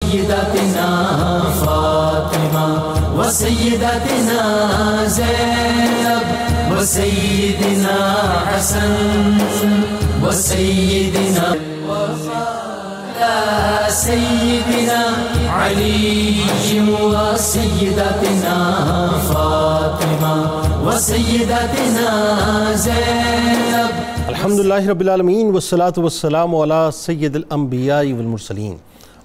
وسيداتنا فاطمة وسيداتنا زينب وسيدنا حسن وسيدنا سيدنا علي وسيداتنا فاطمة وسيداتنا زينب. الحمدللہ رب العالمین والصلاة والسلام علی سید الانبیاء والمرسلین.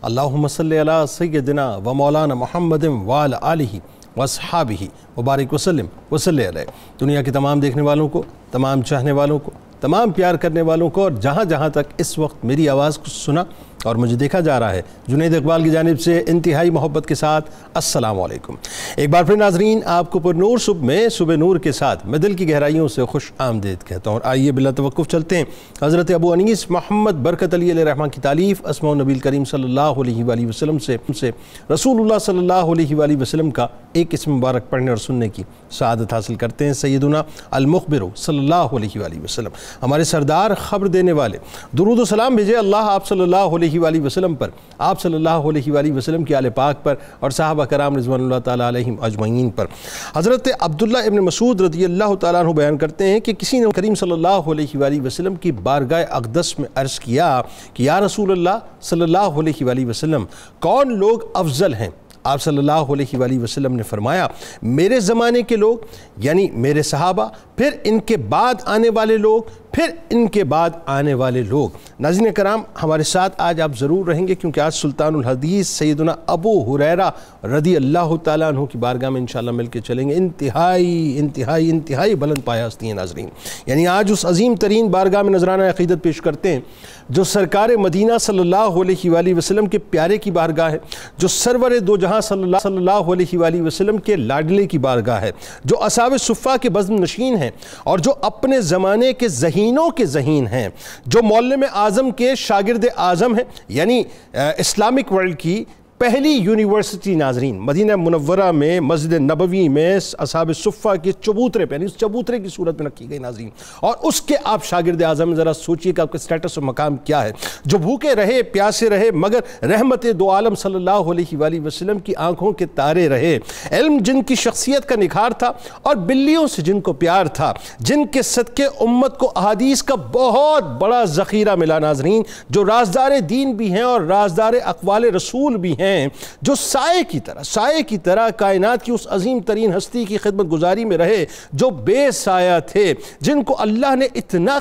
اللہم صلی علی سیدنا و مولانا محمد وعلی آلہ واصحابہ وبارک وسلم وصلی علیہ. دنیا کے تمام دیکھنے والوں کو، تمام چاہنے والوں کو، تمام پیار کرنے والوں کو، اور جہاں جہاں تک اس وقت میری آواز کو سنا اور مجھے دیکھا جا رہا ہے، جنید اقبال کی جانب سے انتہائی محبت کے ساتھ السلام علیکم. ایک بار پھر ناظرین، آپ کو پر نور صبح میں صبح نور کے ساتھ میں دل کی گہرائیوں سے خوش آمدید کہتا ہوں. اور آئیے بلا توقف چلتے ہیں حضرت ابو انیس محمد برکت علی علیہ الرحمہ کی تالیف اسماء النبی الکریم صلی اللہ علیہ وآلہ وسلم سے رسول اللہ صلی اللہ علیہ وآلہ وسلم کا ایک اسم مبارک پڑھنے اور سننے کی سعادت حاصل کرتے ہیں. سیدنا المخبر صلی اللہ علیہ وآلہ وسلم، ہمارے سردار، خبر دینے والے، درود و سلام بھیجے اللہ آپ صلی اللہ علیہ وآلہ وسلم پر، آپ صلی اللہ علیہ وآلہ وسلم کی آل پاک پر اور صحابہ کرام رضوان اللہ تعالیٰ علیہم اجمعین پر. حضرت عبداللہ ابن مسعود رضی اللہ تعالیٰ عنہ بیان کرتے ہیں کہ کسی نے کریم صلی اللہ علیہ وآلہ وسلم کی بارگاہ اقدس میں عرض کیا کہ یا رسول اللہ صلی اللہ علیہ وآلہ وسلم، کون لوگ افضل ہیں؟ آپ صلی اللہ علیہ وآلہ وسلم نے فرمایا، میرے زمانے کے لوگ یعنی میرے صحابہ، پھر ان کے بعد آنے والے لوگ، پھر ان کے بعد آنے والے لوگ. ناظرین کرام، ہمارے ساتھ آج آپ ضرور رہیں گے کیونکہ آج سلطان الحدیث سیدنا ابو ہریرہ رضی اللہ تعالیٰ عنہ کی بارگاہ میں انشاءاللہ مل کے چلیں گے. انتہائی بلند پایہ ہستی ہیں ناظرین. یعنی آج اس عظیم ترین بارگاہ میں نذرانہ عقیدت پیش کرتے ہیں جو سرکار مدینہ صلی اللہ علیہ وآلہ وسلم کے پیارے کی بارگاہ ہے، جو سرور دو جہاں صلی اللہ علیہ وآلہ وسلم کے لاڈلے کی بارگاہ ہے، جو اصحاب صفہ کے بزم نشین ہیں اور جو اپنے زمانے کے ذہینوں کے ذہین ہیں، جو معلم اعظم کے شاگرد اعظم ہیں، یعنی اسلامک ورلڈ کی پہلی یونیورسٹی. ناظرین، مدینہ منورہ میں مسجد نبوی میں اصحاب صفہ کے چبوترے پہ، یعنی اس چبوترے کی صورت میں رکھی گئی ناظرین، اور اس کے آپ شاگرد اعظم. ذرا سوچئے کہ آپ کا سٹیٹس و مقام کیا ہے، جو بھوکے رہے پیاسے رہے مگر رحمت دو عالم صلی اللہ علیہ وآلہ وسلم کی آنکھوں کے تارے رہے، علم جن کی شخصیت کا نکھار تھا اور بلیوں سے جن کو پیار تھا، جن کے صدقے امت کو احادیث کا بہت بڑا ذخیرہ ملا. ناظرین، جو رازدار دین بھی ہیں اور رازدار اقوال رسول بھی ہیں، جو سائے کی طرح کائنات کی اس عظیم ترین ہستی کی خدمت گزاری میں رہے، جو بے سایہ تھے، جن کو اللہ نے اتنا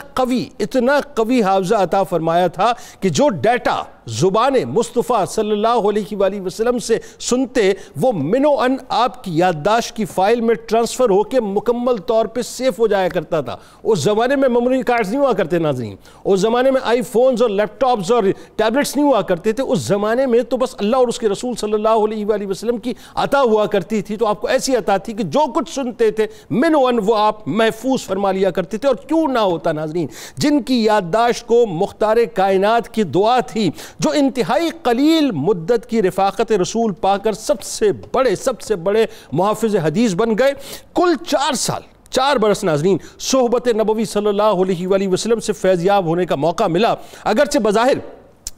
قوی حافظہ عطا فرمایا تھا کہ جو ڈیٹا زبان مصطفیٰ صلی اللہ علیہ وآلہ وسلم سے سنتے وہ منو ان آپ کی یادداشت کی فائل میں ٹرانسفر ہو کے مکمل طور پہ سیف ہو جایا کرتا تھا. اس زمانے میں میموری کارڈز نہیں ہوا کرتے ناظرین، اس زمانے میں آئی فونز اور لیپ ٹاپز اور ٹیبلٹس نہیں ہوا کرتے تھے. اس زمانے میں تو بس اللہ اور اس کے رسول صلی اللہ علیہ وآلہ وسلم کی عطا ہوا کرتی تھی، تو آپ کو ایسی عطا تھی کہ جو کچھ سنتے تھے منو ان وہ آپ محفوظ فرما لیا کرتے تھے. اور کیوں نہ ہوتا ناظرین، جن کی یادداشت کو مختار کائنات کی دعا تھی، جو انتہائی قلیل مدت کی رفاقت رسول پا کر سب سے بڑے محافظ حدیث بن گئے. کل 4 برس ناظرین صحبت نبوی صلی اللہ علیہ وآلہ وسلم سے فیضیاب ہونے کا موقع ملا. اگرچہ بظاہر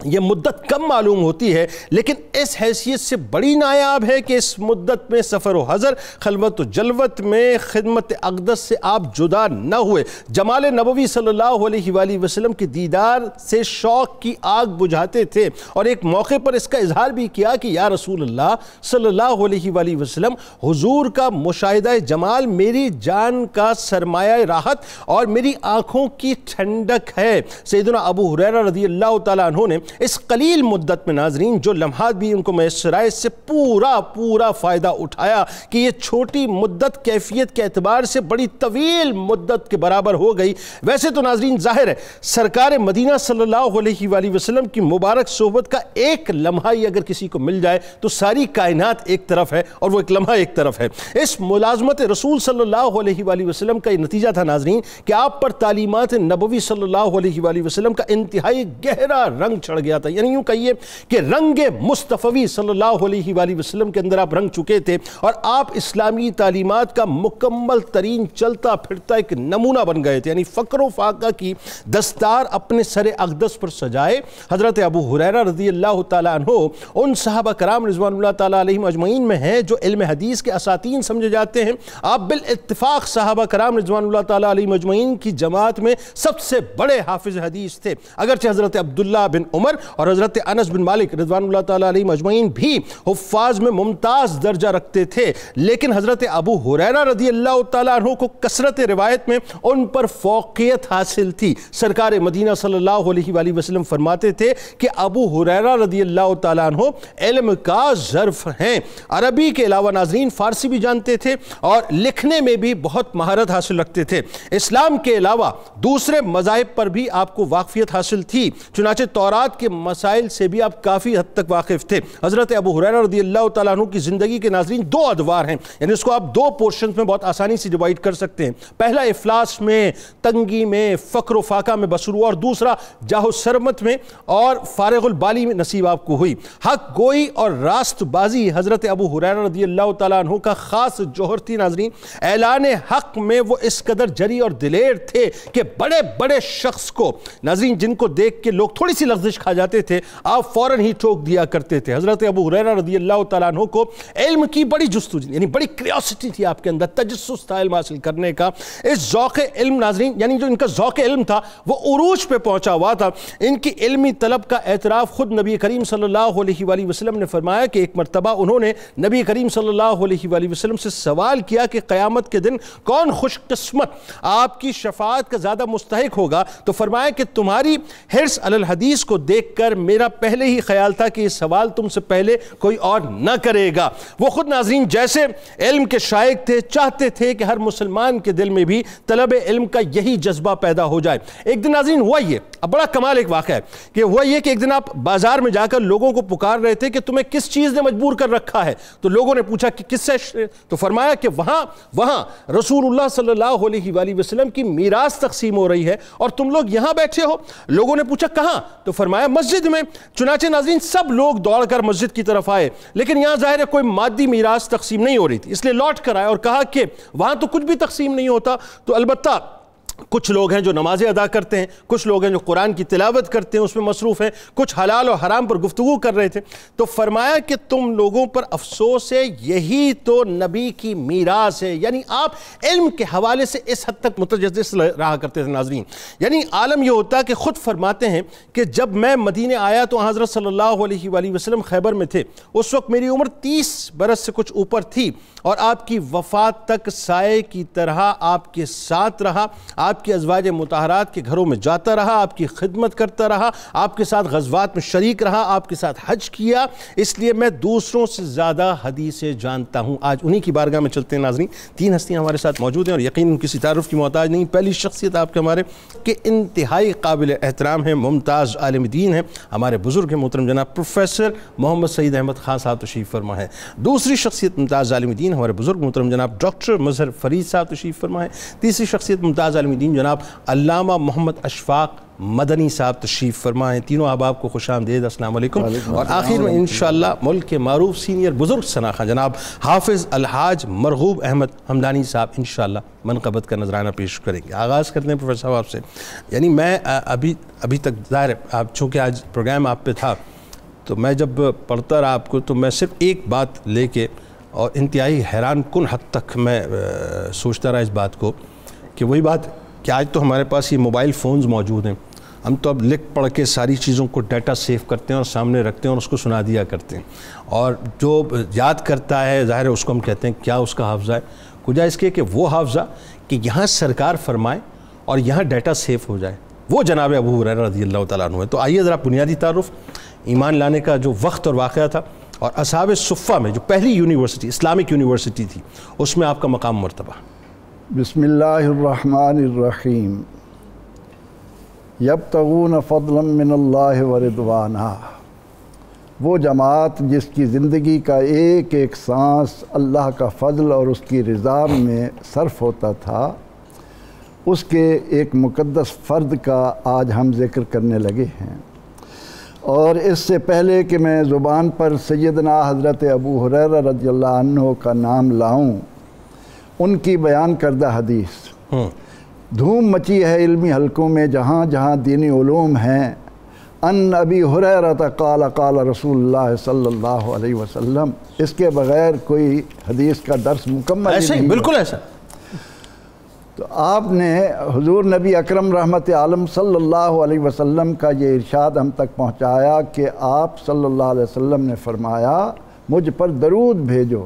یہ مدت کم معلوم ہوتی ہے لیکن اس حیثیت سے بڑی نایاب ہے کہ اس مدت میں سفر و حضر، خلوت و جلوت میں خدمت اقدس سے آپ جدا نہ ہوئے. جمال نبوی صلی اللہ علیہ وآلہ وسلم کے دیدار سے شوق کی آگ بجھاتے تھے اور ایک موقع پر اس کا اظہار بھی کیا کہ یا رسول اللہ صلی اللہ علیہ وآلہ وسلم، حضور کا مشاہدہ جمال میری جان کا سرمایہ راحت اور میری آنکھوں کی ٹھنڈک ہے. سیدنا ابو ہریرہ رضی اللہ تعالیٰ عنہ نے اس قلیل مدت میں ناظرین جو لمحات بھی ان کو میسر آئے اس سے پورا فائدہ اٹھایا کہ یہ چھوٹی مدت کیفیت کے اعتبار سے بڑی طویل مدت کے برابر ہو گئی. ویسے تو ناظرین ظاہر ہے سرکار مدینہ صلی اللہ علیہ وآلہ وسلم کی مبارک صحبت کا ایک لمحہ ہی اگر کسی کو مل جائے تو ساری کائنات ایک طرف ہے اور وہ ایک لمحہ ایک طرف ہے. اس ملازمت رسول صلی اللہ علیہ وآلہ وسلم کا یہ نتیجہ تھا ناظرین کہ آپ پر تعلیمات نبوی صلی اللہ علیہ وآلہ وسلم کا انتہائی گہرا رنگ چڑھ چڑھ گیا تھا، یعنی یوں کہیے کہ رنگ مصطفی صلی اللہ علیہ وآلہ وسلم کے اندر آپ رنگ چکے تھے، اور آپ اسلامی تعلیمات کا مکمل ترین چلتا پھرتا ایک نمونہ بن گئے تھے، یعنی فقر و فاقہ کی دستار اپنے سر اقدس پر سجائے حضرت ابو ہریرہ رضی اللہ تعالیٰ عنہ ان صحابہ کرام رضوان اللہ تعالیٰ علیہم اجمعین میں ہیں جو علم حدیث کے اساتین سمجھے جاتے ہیں۔ آپ بالاتفاق صحابہ کرام رضوان اللہ تعالیٰ علیہم اجمعین کی جماعت میں سب سے بڑے حافظ حدیث تھے، اگرچہ حضرت عبداللہ بن عمر اور حضرت انس بن مالک رضوان اللہ تعالیٰ علیہم اجمعین بھی حفاظ میں ممتاز درجہ رکھتے تھے، لیکن حضرت ابو ہریرہ رضی اللہ تعالیٰ عنہ کو کثرت روایت میں ان پر فوقیت حاصل تھی۔ سرکار مدینہ صلی اللہ علیہ وآلہ وسلم فرماتے تھے کہ ابو ہریرہ رضی اللہ تعالیٰ عنہ علم کا ظرف ہیں، عربی کے علاوہ ناظرین فارسی بھی جانتے تھے اور لکھنے میں بھی بہت مہارت حاصل رکھتے تھے، اسلام کے علاوہ دوسرے مذاہب پر بھی آپ کو واقفیت حاصل تھی، چنانچہ تورات کے مسائل سے بھی آپ کافی حد تک واقف تھے۔ حضرت ابو ہریرہ رضی اللہ تعالیٰ عنہ کی زندگی کے ناظرین دو ادوار ہیں، یعنی اس کو آپ دو پورشنز میں بہت آسانی سے ڈیوائیڈ کر سکتے ہیں۔ پہلا افلاس میں، تنگی میں، فقر و فاقہ میں بسر ہوا، اور دوسرا جاہ و سرمت میں اور فارغ البالی میں نصیب آپ کو ہوئی۔ حق گوئی اور راست بازی حضرت ابو ہریرہ رضی اللہ تعالیٰ عنہ کا خاص جوہر تھی ناظرین۔ اعلان حق میں وہ اس قدر جری اور دلیر تھے کہ بڑے بڑے شخص کو ناظرین جن کو دیکھ کے لوگ تھوڑی سی لغزش کھا جاتے تھے آپ فوراً ہی ٹوک دیا کرتے تھے۔ حضرت ابو ہریرہ رضی اللہ تعالیٰ عنہ کو علم کی بڑی جستجو، یعنی بڑی کریوسٹی تھی آپ کے اندر، تجسس تھا علم حاصل کرنے کا۔ اس ذوق علم ناظرین، یعنی جو ان کا ذوق علم تھا وہ عروج پہ پہنچا ہوا تھا۔ ان کی علمی طلب کا اعتراف خود نبی کریم صلی اللہ علیہ وآلہ وسلم نے فرمایا کہ ایک مرتبہ انہوں نے نبی کریم صلی اللہ علیہ وآلہ وسلم سے سوال کیا کہ قیامت کے دن کون خوش قسمت آپ کی شفاعت کا زیادہ مستحق ہوگا، تو فرمایا کہ تمہاری حرص علی الحدیث کو دیکھ کر میرا پہلے ہی خیال تھا کہ یہ سوال تم سے پہلے کوئی اور نہ کرے گا۔ وہ خود ناظرین جیسے علم کے شائق تھے، چاہتے تھے کہ ہر مسلمان کے دل میں بھی طلب علم کا یہی جذبہ پیدا ہو جائے۔ ایک دن ناظرین ہوا یہ، اب بڑا کمال ایک واقعہ ہے کہ ہوا یہ کہ ایک دن آپ بازار میں جا کر لوگوں کو پکار رہے تھے کہ تمہیں کس چیز نے مجبور کر رکھا ہے، تو لوگوں نے پوچھا کہ کس سے، تو فرمایا کہ وہاں رسول اللہ صلی اللہ علیہ وآلہ وسلم کی میراث تقسیم ہو رہی ہے اور تم لوگ یہاں بیٹھے ہو۔ لوگوں نے پوچھا کہاں، تو فرمایا مسجد میں۔ چنانچہ ناظرین سب لوگ دوڑ کر مسجد کی طرف آئے، لیکن یہاں ظاہر ہے کوئی مادی میراث تقسیم نہیں ہو رہی تھی، اس لیے لوٹ کر آئے اور کہا کہ وہاں تو کچھ بھی تقسیم نہیں ہوتا، تو البتہ کچھ لوگ ہیں جو نمازیں ادا کرتے ہیں، کچھ لوگ ہیں جو قرآن کی تلاوت کرتے ہیں، اس میں مصروف ہیں، کچھ حلال اور حرام پر گفتگو کر رہے تھے۔ تو فرمایا کہ تم لوگوں پر افسوس ہے، یہی تو نبی کی میراث ہے۔ یعنی آپ علم کے حوالے سے اس حد تک متجسس رہا کرتے تھے ناظرین، یعنی عالم یہ ہوتا ہے کہ خود فرماتے ہیں کہ جب میں مدینے آیا تو حضرت صلی اللہ علیہ وآلہ وسلم خیبر میں تھے، اس وقت میری عمر 30 برس سے کچھ اوپر تھی، اور آپ کی وفات تک سائے کی طرح آپ کے ساتھ رہا، آپ کی ازواج مطہرات کے گھروں میں جاتا رہا، آپ کی خدمت کرتا رہا، آپ کے ساتھ غزوات میں شریک رہا، آپ کے ساتھ حج کیا، اس لیے میں دوسروں سے زیادہ حدیثیں جانتا ہوں۔ آج انہی کی بارگاہ میں چلتے ہیں ناظرین، 3 ہستیاں ہمارے ساتھ موجود ہیں اور یقیناً کسی تعارف کی محتاج نہیں۔ پہلی شخصیت آپ کے ہمارے کہ انتہائی قابل احترام ہے، ممتاز عالم دین ہے، ہمارے بزرگ ہیں محترم جناب پروفیسر محمد سعید احمد خان صاحب تشریف فرما ہے۔ دوسری شخصیت ممتاز عالم دین ہمارے بزرگ محترم جناب ڈاکٹر مظہر فرید صاحب تشریف فرما ہے۔ تیسری شخصیت ممتاز عالم دین جناب علامہ محمد اشفاق مدنی صاحب تشریف فرما ہیں۔ تینوں احباب کو خوش آمدید، السلام علیکم۔ اور آخر میں انشاءاللہ ملک کے معروف سینئر بزرگ سناخواں جناب حافظ الحاج مرغوب احمد حمدانی صاحب انشاءاللہ منقبت کا نذرانہ پیش کریں گے۔ آغاز کرتے ہیں پروفیسر صاحب آپ سے، یعنی میں ابھی تک ظاہر ہے آپ چونکہ آج پروگرام آپ پہ تھا تو میں جب پڑھتا رہا آپ کو تو میں صرف ایک بات لے کے اور انتہائی حیران کن حد تک میں سوچتا رہا اس بات کو کہ وہی بات کہ آج تو ہمارے پاس یہ موبائل فونز موجود ہیں، ہم تو اب لکھ پڑھ کے ساری چیزوں کو ڈیٹا سیو کرتے ہیں اور سامنے رکھتے ہیں اور اس کو سنا دیا کرتے ہیں، اور جو یاد کرتا ہے ظاہر ہے اس کو ہم کہتے ہیں کیا اس کا حافظہ ہے، کجا اس کے کہ وہ حافظہ کہ یہاں سرکار فرمائے اور یہاں ڈیٹا سیو ہو جائے، وہ جناب ابو ہریرہ رضی اللہ تعالیٰ عنہ ہے۔ تو آئیے ذرا بنیادی تعارف، ایمان لانے کا جو وقت اور واقعہ تھا اور اصحاب صفہ میں جو پہلی یونیورسٹی اسلامک یونیورسٹی تھی اس میں آپ کا مقام مرتبہ۔ بسم اللہ الرحمن الرحیم۔ یبتغون فضلا من اللہ ورضوانہ، وہ جماعت جس کی زندگی کا ایک ایک سانس اللہ کا فضل اور اس کی رضا میں صرف ہوتا تھا، اس کے ایک مقدس فرد کا آج ہم ذکر کرنے لگے ہیں، اور اس سے پہلے کہ میں زبان پر سیدنا حضرت ابو ہریرہ رضی اللہ عنہ کا نام لاؤں، ان کی بیان کردہ حدیث دھوم مچی ہے علمی حلقوں میں جہاں جہاں دینی علوم ہیں، ان ابی ہریرہ قال قال رسول اللہ صلی اللہ علیہ وسلم، اس کے بغیر کوئی حدیث کا درس مکمل ایسے نہیں، بالکل ایسا۔ تو آپ نے حضور نبی اکرم رحمت عالم صلی اللہ علیہ وسلم کا یہ ارشاد ہم تک پہنچایا کہ آپ صلی اللہ علیہ وسلم نے فرمایا مجھ پر درود بھیجو،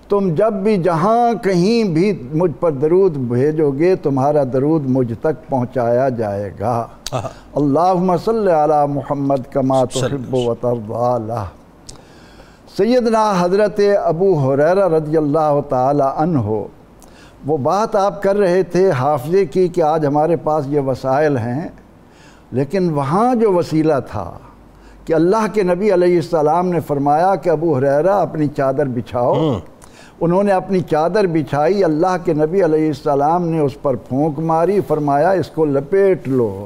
تم جب بھی جہاں کہیں بھی مجھ پر درود بھیجو گے تمہارا درود مجھ تک پہنچایا جائے گا۔ اللہم صلی علی محمد کما تحب و ترضی۔ سیدنا حضرت ابو ہریرہ رضی اللہ تعالی عنہ وہ بات آپ کر رہے تھے حافظے کی کہ آج ہمارے پاس یہ وسائل ہیں، لیکن وہاں جو وسیلہ تھا کہ اللہ کے نبی علیہ السلام نے فرمایا کہ ابو ہریرہ اپنی چادر بچھاؤ، انہوں نے اپنی چادر بچھائی، اللہ کے نبی علیہ السلام نے اس پر پھونک ماری، فرمایا اس کو لپیٹ لو،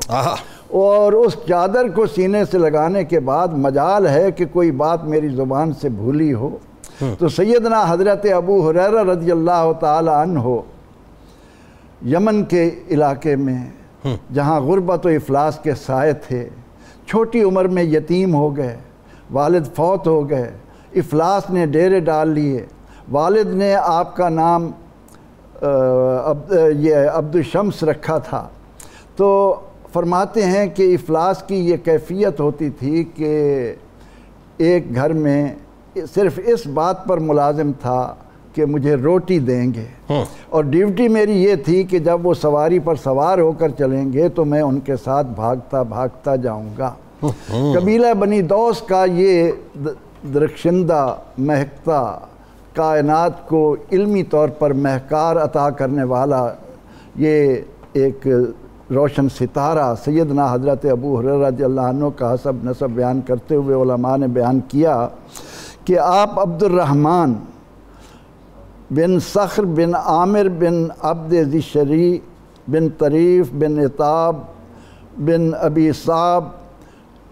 اور اس چادر کو سینے سے لگانے کے بعد مجال ہے کہ کوئی بات میری زبان سے بھولی ہو۔ تو سیدنا حضرت ابو ہریرہ رضی اللہ تعالی عنہ یمن کے علاقے میں جہاں غربت و افلاس کے سائے تھے، چھوٹی عمر میں یتیم ہو گئے، والد فوت ہو گئے، افلاس نے ڈیرے ڈال لیے، والد نے آپ کا نام عبد الشمس رکھا تھا۔ تو فرماتے ہیں کہ افلاس کی یہ کیفیت ہوتی تھی کہ ایک گھر میں صرف اس بات پر ملازم تھا کہ مجھے روٹی دیں گے، اور ڈیوٹی میری یہ تھی کہ جب وہ سواری پر سوار ہو کر چلیں گے تو میں ان کے ساتھ بھاگتا بھاگتا جاؤں گا۔ قبیلہ بنی دوس کا یہ درخشندہ مہکتا کائنات کو علمی طور پر مہکار عطا کرنے والا یہ ایک روشن ستارہ سیدنا حضرت ابو ہریرہ رضی اللہ عنہ کا حسب نسب بیان کرتے ہوئے علماء نے بیان کیا کہ آپ عبد الرحمن بن صخر بن عامر بن عبد ذی بن طریف بن عطاب بن ابی صعب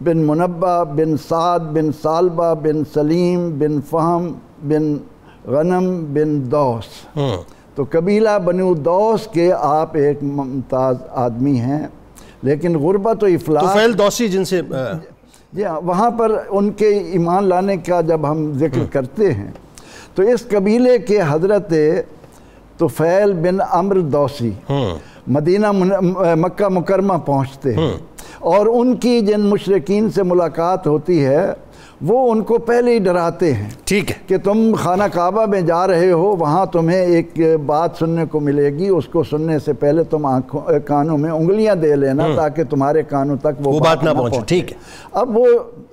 بن منبہ بن سعد بن سالبہ بن سلیم بن فہم بن غنم بن دوس، تو قبیلہ بنو دوس کے آپ ایک ممتاز آدمی ہیں، لیکن غربت و افلاس طفیل دوسی جن سے جی ہاں، وہاں پر ان کے ایمان لانے کا جب ہم ذکر کرتے ہیں تو اس قبیلے کے حضرت طفیل بن عمرو دوسی مدینہ مکہ مکرمہ پہنچتے ہیں، اور ان کی جن مشرکین سے ملاقات ہوتی ہے وہ ان کو پہلے ہی ڈراتے ہیں، ٹھیک ہے، کہ تم خانہ کعبہ میں جا رہے ہو، وہاں تمہیں ایک بات سننے کو ملے گی، اس کو سننے سے پہلے تم کانوں میں انگلیاں دے لینا تاکہ تمہارے کانوں تک وہ بات نہ پہنچے، ٹھیک ہے۔ اب وہ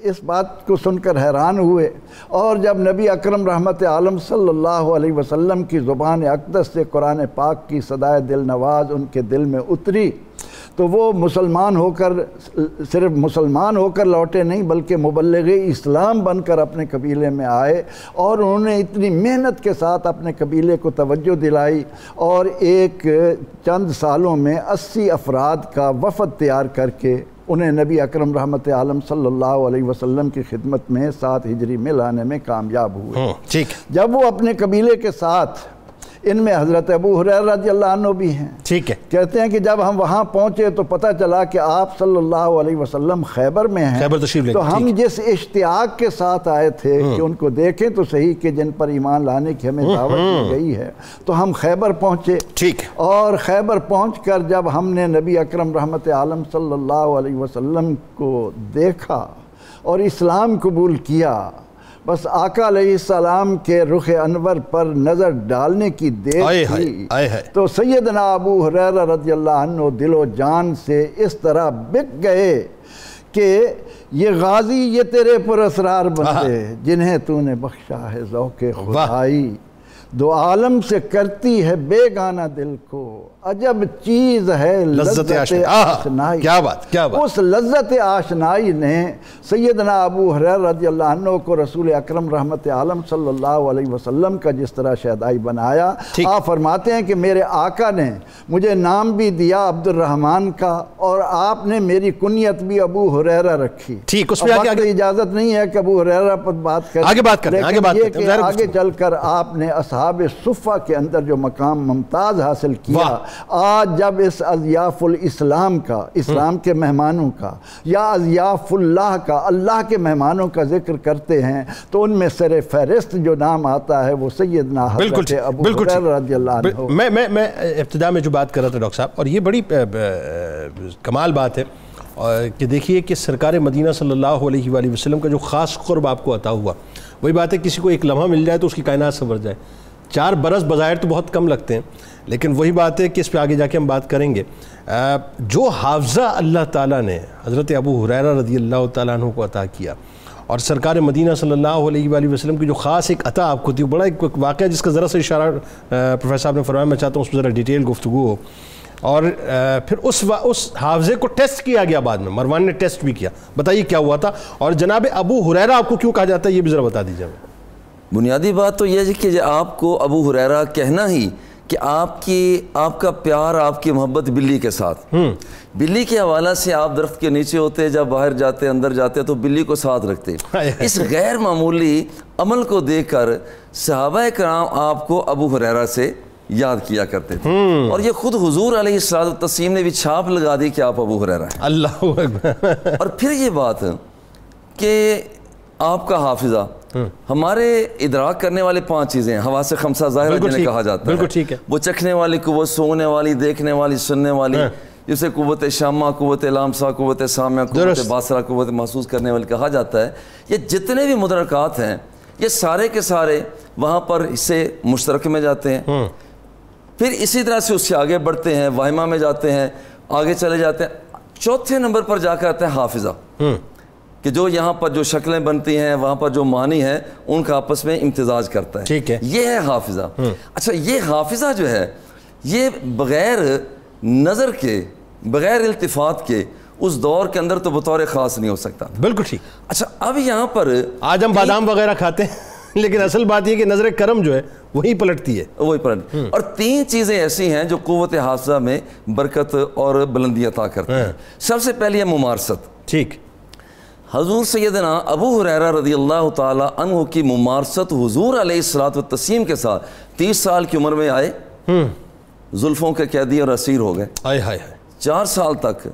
اس بات کو سن کر حیران ہوئے، اور جب نبی اکرم رحمت عالم صلی اللہ علیہ وسلم کی زبان اقدس سے قرآن پاک کی صدائے دل نواز ان کے دل میں اتری تو وہ مسلمان ہو کر صرف مسلمان ہو کر لوٹے نہیں بلکہ مبلغ اسلام بن کر اپنے قبیلے میں آئے، اور انہوں نے اتنی محنت کے ساتھ اپنے قبیلے کو توجہ دلائی، اور ایک چند سالوں میں 80 افراد کا وفد تیار کر کے انہیں نبی اکرم رحمت عالم صلی اللہ علیہ وسلم کی خدمت میں 7 ہجری میں لانے میں کامیاب ہوئے۔ جب وہ اپنے قبیلے کے ساتھ، ان میں حضرت ابو ہریرہ رضی اللہ عنہ بھی ہیں، ٹھیک ہے، کہتے ہیں کہ جب ہم وہاں پہنچے تو پتہ چلا کہ آپ صلی اللہ علیہ وسلم خیبر میں ہیں، تو ہم جس اشتیاق کے ساتھ آئے تھے کہ ان کو دیکھیں تو صحیح کہ جن پر ایمان لانے کی ہمیں دعوت دی گئی ہے، تو ہم خیبر پہنچے، ٹھیک، اور خیبر پہنچ کر جب ہم نے نبی اکرم رحمت عالم صلی اللہ علیہ وسلم کو دیکھا اور اسلام قبول کیا، بس آقا علیہ السلام کے رخ انور پر نظر ڈالنے کی دیر تھی تو سیدنا ابو ہریرہ رضی اللہ عنہ دل و جان سے اس طرح بک گئے کہ یہ غازی یہ تیرے پر اسرار بندے جنہیں تو نے بخشا ہے ذوق خدائی، دو عالم سے کرتی ہے بے گانہ دل کو عجب چیز ہے لذت آشنائی. کیا بات کیا بات. اس لذت آشنائی نے سیدنا ابو ہریرہ رضی اللہ عنہ کو رسول اکرم رحمت عالم صلی اللہ علیہ وسلم کا جس طرح شہدائی بنایا. آپ فرماتے ہیں کہ میرے آقا نے مجھے نام بھی دیا عبد الرحمن کا اور آپ نے میری کنیت بھی ابو ہریرہ رکھی. ٹھیک اس میں اجازت نہیں ہے کہ ابو ہریرہ پر بات کریں. آگے چل کر آپ نے اصحاب صفہ کے اندر جو مقام ممتاز حاصل کیا. آج جب اس اضیاف الاسلام کا، اسلام کے مہمانوں کا، یا اضیاف اللہ کا، اللہ کے مہمانوں کا ذکر کرتے ہیں تو ان میں سر فہرست جو نام آتا ہے وہ سیدنا حضرت ابو ہریرہ رضی اللہ عنہ. میں ابتدا میں جو بات کر رہا تھا ڈاکٹر صاحب، اور یہ بڑی کمال بات ہے کہ دیکھیے کہ سرکار مدینہ صلی اللہ علیہ وآلہ وسلم کا جو خاص قرب آپ کو عطا ہوا، وہی بات ہے کسی کو ایک لمحہ مل جائے تو اس کی کائنات سنور جائے. 4 برس بظاہر تو بہت کم لگتے ہیں، لیکن وہی بات ہے کہ اس پہ آگے جا کے ہم بات کریں گے. جو حافظہ اللہ تعالیٰ نے حضرت ابو ہریرہ رضی اللہ تعالیٰ عنہ کو عطا کیا، اور سرکار مدینہ صلی اللہ علیہ وآلہ وسلم کی جو خاص ایک عطا آپ کو تھی، بڑا ایک واقعہ جس کا ذرا سا اشارہ پروفیسر صاحب نے فرمایا، میں چاہتا ہوں اس پہ ذرا ڈیٹیل گفتگو ہو. اور پھر اس حافظے کو ٹیسٹ کیا گیا بعد میں، مروان نے ٹیسٹ بھی کیا. بتائیے کیا ہوا تھا، اور جناب ابو ہریرہ آپ کو کیوں کہا جاتا ہے یہ بھی ذرا بتا دیجیے. بنیادی بات تو یہ ہے کہ آپ کو ابو ہریرہ کہنا ہی کہ آپ کا پیار، آپ کی محبت بلی کے ساتھ، بلی کے حوالہ سے آپ درخت کے نیچے ہوتے، جب باہر جاتے اندر جاتے تو بلی کو ساتھ رکھتے. اس غیر معمولی عمل کو دیکھ کر صحابہ کرام آپ کو ابو ہریرہ سے یاد کیا کرتے تھے، اور یہ خود حضور علیہ السلام نے بھی چھاپ لگا دی کہ آپ ابو ہریرہ ہیں. اللہ اکبر. اور پھر یہ بات کہ آپ کا حافظہ، ہمارے ادراک کرنے والے 5 چیزیں ہیں، حواس خمسہ ظاہرہ جنہیں کہا جاتا ہے. وہ چکھنے والی قوت، سونگنے والی، دیکھنے والی، سننے والی، جسے قوت شامہ، قوت لامسہ، قوت سامعہ، قوت باصرہ، قوت محسوس کرنے والی کہا جاتا ہے. یہ جتنے بھی مدرکات ہیں یہ سارے کے سارے وہاں پر حصے مشترک میں جاتے ہیں. پھر اسی طرح سے اس سے آگے بڑھتے ہیں، واہمہ میں جاتے ہیں، آگے چلے جاتے ہیں. 4تھے نمبر پر جا کر آتا ہے حافظہ، کہ جو یہاں پر جو شکلیں بنتی ہیں، وہاں پر جو معنی ہیں ان کا آپس میں امتزاج کرتا ہے. ٹھیک ہے، یہ ہے حافظہ. اچھا، یہ حافظہ جو ہے یہ بغیر نظر کے، بغیر التفات کے اس دور کے اندر تو بطور خاص نہیں ہو سکتا. بالکل ٹھیک. اچھا، اب یہاں پر آج ہم بادام وغیرہ کھاتے ہیں، لیکن اصل بات یہ کہ نظر کرم جو ہے وہی پلٹتی ہے. اور 3 چیزیں ایسی ہیں جو قوت حافظہ میں برکت اور بلندی عطا کرتی ہیں. سب سے پہلی ہے ممارست. ٹھیک. حضور سیدنا ابو ہریرہ رضی اللہ تعالی عنہ کی ممارست حضور علیہ السلام کے ساتھ 30 سال کی عمر میں آئے، زلفوں کے قیدی اور اسیر ہو گئے. 4 سال تک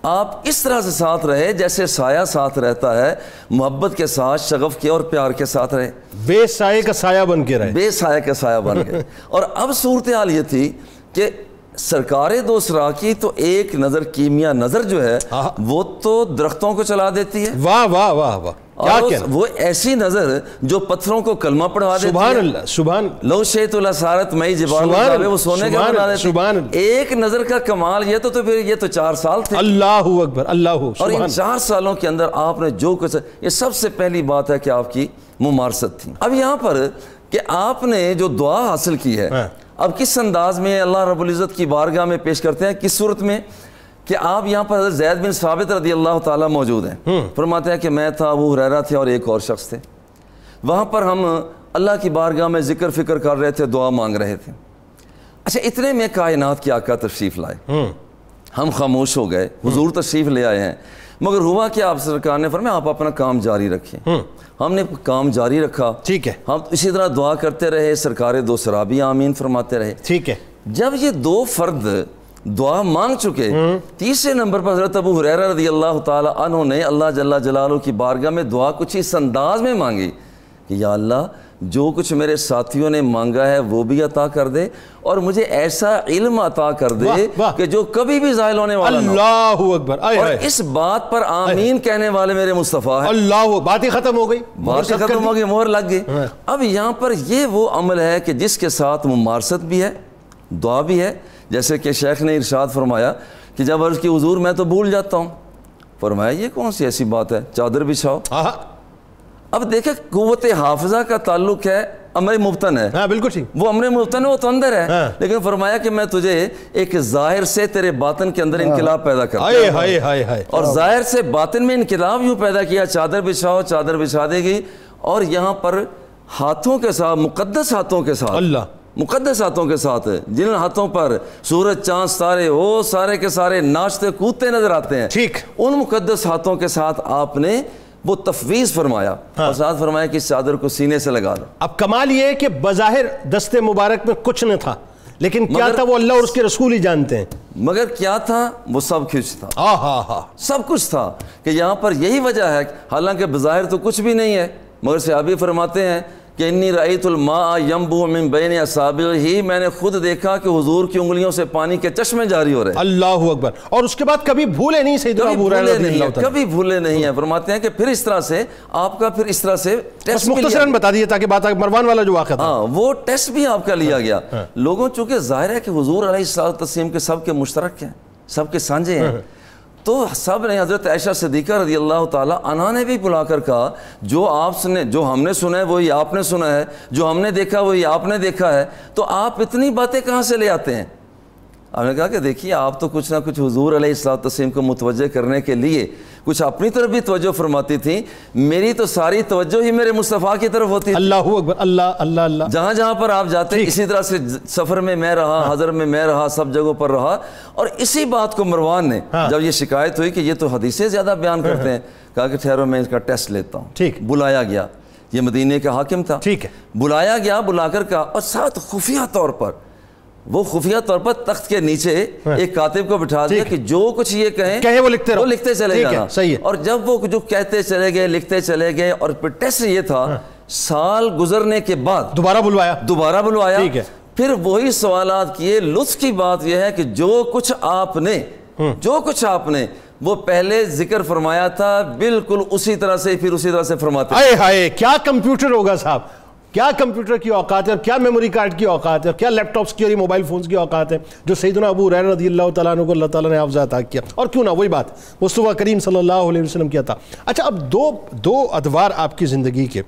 آپ اس طرح سے ساتھ رہے جیسے سایہ ساتھ رہتا ہے، محبت کے ساتھ، شغف کے اور پیار کے ساتھ رہے، بے سایہ کا سایہ بن کے رہے، بے سایہ کا سایہ بن گئے. اور اب صورتحال یہ تھی کہ سرکار دو سرا کی تو ایک نظر، کیمیا نظر جو ہے وہ تو درختوں کو چلا دیتی ہے. واہ واہ واہ واہ. وہ ایسی نظر جو پتھروں کو کلمہ پڑھا دیتی ہے. سبحان اللہ، سبحان. لو شئت لسارت مئی جبال، وہ سونے کا بنا دیتی ہے. ایک نظر کا کمال یہ تو پھر یہ تو 4 سال تھے. اللہ اکبر، اللہ. اور ان 4 سالوں کے اندر آپ نے جو کچھ، یہ سب سے پہلی بات ہے کہ آپ کی ممارست تھی. اب یہاں پر کہ آپ نے جو دعا حاصل کی ہے، اب کس انداز میں اللہ رب العزت کی بارگاہ میں پیش کرتے ہیں، کس صورت میں کہ آپ یہاں پر حضرت زید بن ثابت رضی اللہ تعالیٰ موجود ہیں. فرماتے ہیں کہ میں تھا، ابو ہریرہ تھے اور ایک اور شخص تھے. وہاں پر ہم اللہ کی بارگاہ میں ذکر فکر کر رہے تھے، دعا مانگ رہے تھے. اچھا، اتنے میں کائنات کے آقا تشریف لائے. ہم خاموش ہو گئے. حضور تشریف لے آئے ہیں، مگر ہوا کہ آپ سرکار نے فرمایا آپ اپنا کام جاری رکھیں. ہم نے کام جاری رکھا. ٹھیک ہے. ہم اسی طرح دعا کرتے رہے، سرکار دو سرا بھی آمین فرماتے رہے. ٹھیک ہے. جب یہ 2 فرد دعا مانگ چکے، 30 نمبر پر حضرت ابو ہریرہ رضی اللہ تعالی عنہ نے اللہ جل جلالہ کی بارگاہ میں دعا کچھ اس انداز میں مانگی کہ یا اللہ، جو کچھ میرے ساتھیوں نے مانگا ہے وہ بھی عطا کر دے، اور مجھے ایسا علم عطا کر دے کہ جو کبھی بھی زائل ہونے والا نہ ہو. اللہ اکبر. اور اس بات پر آمین کہنے والے میرے مصطفیٰ ہیں. اللہ، بات ہی ختم ہو گئی، بات ختم ہو گئی، مہر لگ گئی. اب یہاں پر یہ وہ عمل ہے کہ جس کے ساتھ ممارست بھی ہے، دعا بھی ہے. جیسے کہ شیخ نے ارشاد فرمایا کہ جب عرض کی حضور میں تو بھول جاتا ہوں، فرمایا یہ کون سی ایسی بات ہے، چادر بچھاؤ. اب دیکھیں قوت حافظہ کا تعلق ہے امر مبتن ہے. ہاں بالکل ٹھیک. وہ امر مبتن ہے, وہ تو اندر ہے, لیکن فرمایا کہ میں تجھے ایک ظاہر سے تیرے باطن کے اندر انقلاب پیدا کرتا ہوں. اور ظاہر سے باطن میں انقلاب یوں پیدا کیا, چادر بچھاؤ, چادر بچھا دے گی, اور یہاں پر ہاتھوں کے ساتھ, مقدس ہاتھوں کے ساتھ, اللہ مقدس ہاتھوں کے ساتھ, جن ہاتھوں پر سورج چاند ستارے وہ سارے کے سارے ناچتے کودتے نظر آتے ہیں, ٹھیک, ان مقدس ہاتھوں کے ساتھ آپ نے وہ تفویض فرمایا اور ساتھ فرمایا کہ اس چادر کو سینے سے لگا دو. اب کمال یہ ہے کہ بظاہر دست مبارک میں کچھ نہ تھا, لیکن کیا تھا وہ اللہ اور اس کے رسول ہی جانتے ہیں. مگر کیا تھا, وہ سب کچھ تھا, سب کچھ تھا. کہ یہاں پر یہی وجہ ہے, حالانکہ بظاہر تو کچھ بھی نہیں ہے, مگر صحابی فرماتے ہیں کہ انی رأیت الماء ینبع من بین اصابعہ, میں نے خود دیکھا کہ حضور کی انگلیوں سے پانی کے چشمے جاری ہو رہے ہیں. اللہ اکبر. اور اس کے بعد کبھی بھولے نہیں سیدنا ابو ہریرہ رضی اللہ تعالیٰ, کبھی بھولے نہیں ہیں. فرماتے ہیں کہ پھر اس طرح سے آپ کا پھر اس طرح سے ٹیسٹ مختصراً بتا دیجیے تاکہ بات مروان والا جو واقعہ تھا, ہاں وہ ٹیسٹ بھی آپ کا لیا گیا. لوگوں چونکہ ظاہر ہے کہ حضور علیہ الصلوۃ والتسلیم کے سب کے مشترک ہیں, سب کے سانجے ہیں, تو سب نے, حضرت عائشہ صدیقہ رضی اللہ تعالیٰ عنہا نے بھی بلا کر کہا جو آپ نے, جو ہم نے سنا ہے وہی آپ نے سنا ہے, جو ہم نے دیکھا وہی آپ نے دیکھا ہے, تو آپ اتنی باتیں کہاں سے لے آتے ہیں. آپ نے کہا کہ دیکھیے آپ تو کچھ نہ کچھ حضور علیہ الصلوۃ والتسلیم کو متوجہ کرنے کے لیے کچھ اپنی طرف بھی توجہ فرماتی تھیں, میری تو ساری توجہ ہی میرے مصطفیٰ کی طرف ہوتی تھی. اللہ اکبر, اللہ اللہ اللہ. جہاں جہاں پر آپ جاتے اسی طرح سے سفر میں میں رہا, حضر میں میں رہا, سب جگہوں پر رہا. اور اسی بات کو مروان نے جب یہ شکایت ہوئی کہ یہ تو حدیثیں زیادہ بیان کرتے ہیں, کہا کہ ٹھہرو میں اس کا ٹیسٹ لیتا ہوں. ٹھیک. بلایا گیا, یہ مدینے کا حاکم تھا, ٹھیک ہے, بلایا گیا, بلا کر کہا, اور ساتھ خفیہ طور پر, وہ خفیہ طور پر تخت کے نیچے ایک کاتب کو بٹھا دیا کہ جو کچھ یہ کہیں وہ لکھتے چلے جانا. اور جب وہ جو کہتے چلے گئے, لکھتے چلے گئے, اور پھر ٹیسٹ یہ تھا, سال گزرنے کے بعد دوبارہ بلوایا, ٹھیک ہے, پھر وہی سوالات کیے. لطف کی بات یہ ہے کہ جو کچھ آپ نے وہ پہلے ذکر فرمایا تھا بالکل اسی طرح سے پھر اسی طرح سے فرماتے. ہائے کیا کمپیوٹر ہوگا صاحب, کیا کمپیوٹر کی اوقات ہے, اور کیا میموری کارڈ کی اوقات ہے, اور کیا لیپ ٹاپس کی اور موبائل فونز کی اوقات ہے جو سیدنا ابو ہریرہ رضی اللہ تعالیٰ عنہ کو اللہ تعالیٰ نے حافظہ عطا کیا. اور کیوں نہ وہی بات مصطفیٰ کریم صلی اللہ علیہ وسلم کیا تھا. اچھا, اب دو ادوار آپ کی زندگی کے,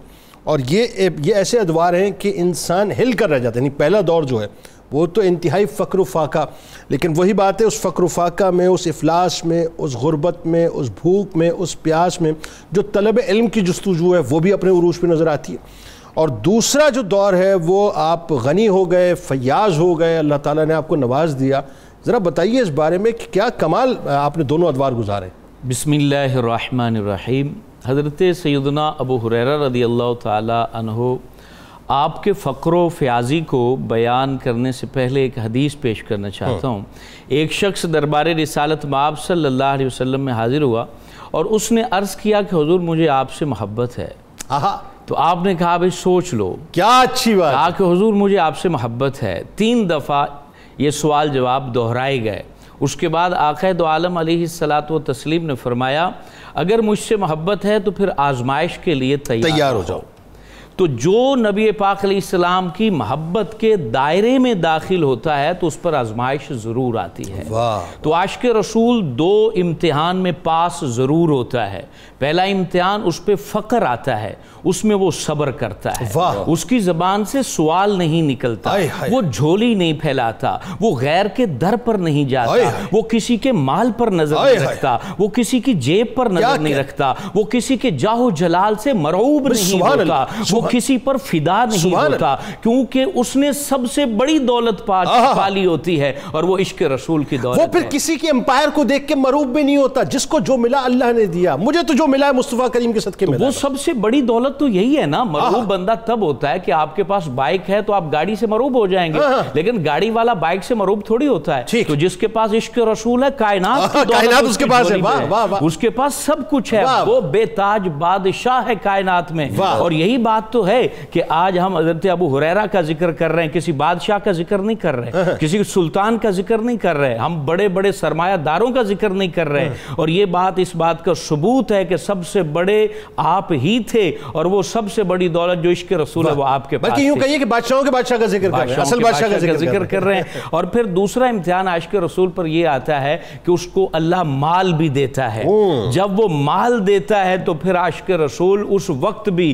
اور یہ ایسے ادوار ہیں کہ انسان ہل کر رہ جاتے ہیں. پہلا دور جو ہے وہ تو انتہائی فقر و فاقہ, لیکن وہی بات ہے, اس فقر و فاقہ میں, اس افلاس میں, اس غربت میں, اس بھوک میں, اس پیاس میں جو طلب علم کی جستجو ہے وہ بھی اپنے عروج پہ نظر آتی ہے. اور دوسرا جو دور ہے وہ آپ غنی ہو گئے, فیاض ہو گئے, اللہ تعالیٰ نے آپ کو نواز دیا. ذرا بتائیے اس بارے میں کہ کیا کمال آپ نے دونوں ادوار گزارے. بسم اللہ الرحمن الرحیم. حضرت سیدنا ابو ہریرہ رضی اللہ تعالیٰ عنہ آپ کے فقر و فیاضی کو بیان کرنے سے پہلے ایک حدیث پیش کرنا چاہتا ہوں. ایک شخص دربار رسالت مآب صلی اللہ علیہ وسلم میں حاضر ہوا اور اس نے عرض کیا کہ حضور مجھے آپ سے محبت ہے. تو آپ نے کہا بھئی سوچ لو. کیا اچھی بات. کہا کہ حضور مجھے آپ سے محبت ہے. 3 دفعہ یہ سوال جواب دہرائے گئے. اس کے بعد آقا دو عالم علیہ الصلوۃ والتسلیم نے فرمایا اگر مجھ سے محبت ہے تو پھر آزمائش کے لیے تیار ہو جاؤ. تو جو نبی پاک علیہ السلام کی محبت کے دائرے میں داخل ہوتا ہے تو اس پر آزمائش ضرور آتی ہے. تو عاشق رسول 2 امتحان میں پاس ضرور ہوتا ہے. پہلا امتحان اس پہ فقر آتا ہے, اس میں وہ صبر کرتا ہے, اس کی زبان سے سوال نہیں نکلتا, وہ جھولی نہیں پھیلاتا, وہ غیر کے در پر نہیں جاتا, وہ کسی کے مال پر نظر نہیں رکھتا, وہ کسی کی جیب پر نظر نہیں رکھتا, وہ کسی کے جاہ و جلال سے مرعوب نہیں ہوتا, وہ کسی پر فدا نہیں ہوتا, کیونکہ اس نے سب سے بڑی دولت پالی ہوتی ہے اور وہ عشق رسول کی دولت ہے. وہ پھر کسی کے امپائر کو دیکھ کے مرعوب بھی نہیں ہوتا, جس کو جو ملا اللہ نے دیا, مجھے تو جو ملا ہے مصطفیٰ کریم کے صدقے ملا. وہ سب سے بڑی دولت تو یہی ہے نا. مرعوب بندہ تب ہوتا ہے کہ آپ کے پاس بائک ہے تو آپ گاڑی سے مرعوب ہو جائیں گے, لیکن گاڑی والا بائک سے مرعوب تھوڑی ہوتا ہے. تو جس کے پاس عشق رسول ہے, کائنات کی دولت اس کے پاس ہے, اس کے پاس سب کچھ ہے, وہ بے تاج بادشاہ ہے کائنات میں. اور یہی بات تو ہے کہ آج ہم حضرت ابو ہریرہ کا ذکر کر رہے ہیں, کسی بادشاہ کا ذکر نہیں کر رہے, کسی سلطان کا ذکر نہیں کر رہے, ہم بڑے بڑے سرمایہ داروں کا ذکر نہیں کر رہے. اور یہ بات اس بات کا ثبوت ہے کہ سب سے بڑے آپ ہی تھے, اور وہ سب سے بڑی دولت جو عشق رسول ہے وہ آپ کے پاس بلکہ یوں کہیے کہ بادشاہوں کے بادشاہ کا ذکر کر رہے ہیں, اصل بادشاہ کا ذکر کر رہے ہیں. اور پھر دوسرا امتحان عاشق رسول پر یہ آتا ہے کہ اس کو اللہ مال بھی دیتا ہے. جب وہ مال دیتا ہے تو پھر عاشق رسول اس وقت بھی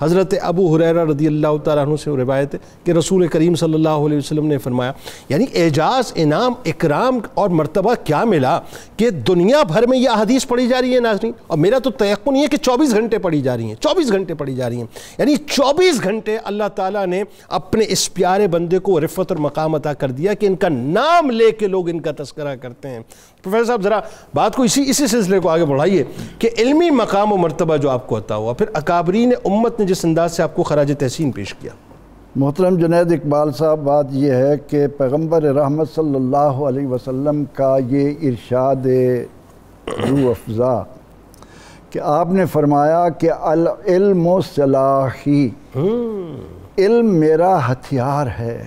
حضرت ابو ہریرہ رضی اللہ تعالیٰ عنہ سے روایت ہے کہ رسول کریم صلی اللہ علیہ وسلم نے فرمایا، یعنی اعجاز، انعام، اکرام اور مرتبہ کیا ملا کہ دنیا بھر میں یہ احادیث پڑھی جا رہی ہے ناظرین، اور میرا تو تیقن یہ ہے کہ 24 گھنٹے پڑھی جا رہی ہیں، 24 گھنٹے پڑھی جا رہی ہیں، یعنی 24 گھنٹے اللہ تعالیٰ نے اپنے اس پیارے بندے کو رفعت اور مقام عطا کر دیا کہ ان کا نام لے کے لوگ ان کا تذکرہ کرتے ہیں۔ پروفیسر صاحب ذرا بات کو اسی سلسلے کو آگے بڑھائیے کہ علمی مقام و مرتبہ جو آپ کو عطا ہوا، پھر اکابرین امت نے جس انداز سے آپ کو خراج تحسین پیش کیا۔ محترم جنید اقبال صاحب، بات یہ ہے کہ پیغمبر رحمت صلی اللہ علیہ وسلم کا یہ ارشاد روح افزا کہ آپ نے فرمایا کہ العلم سلاحی، علم میرا ہتھیار ہے۔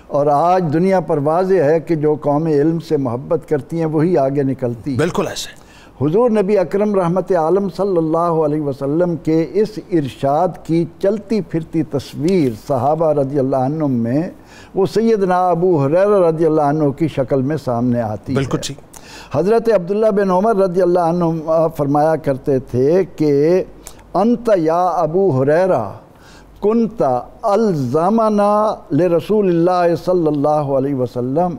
اور آج دنیا پر واضح ہے کہ جو قومیں علم سے محبت کرتی ہیں وہی آگے نکلتی ہیں۔ بالکل ایسے حضور نبی اکرم رحمت عالم صلی اللہ علیہ وسلم کے اس ارشاد کی چلتی پھرتی تصویر صحابہ رضی اللہ عنہ میں وہ سیدنا ابو ہریرہ رضی اللہ عنہ کی شکل میں سامنے آتی ہے۔ بالکل ٹھیک۔ حضرت عبداللہ بن عمر رضی اللہ عنہ فرمایا کرتے تھے کہ انت یا ابو ہریرہ کنت الزمنا لرسول اللہ صلی اللہ علیہ وسلم۔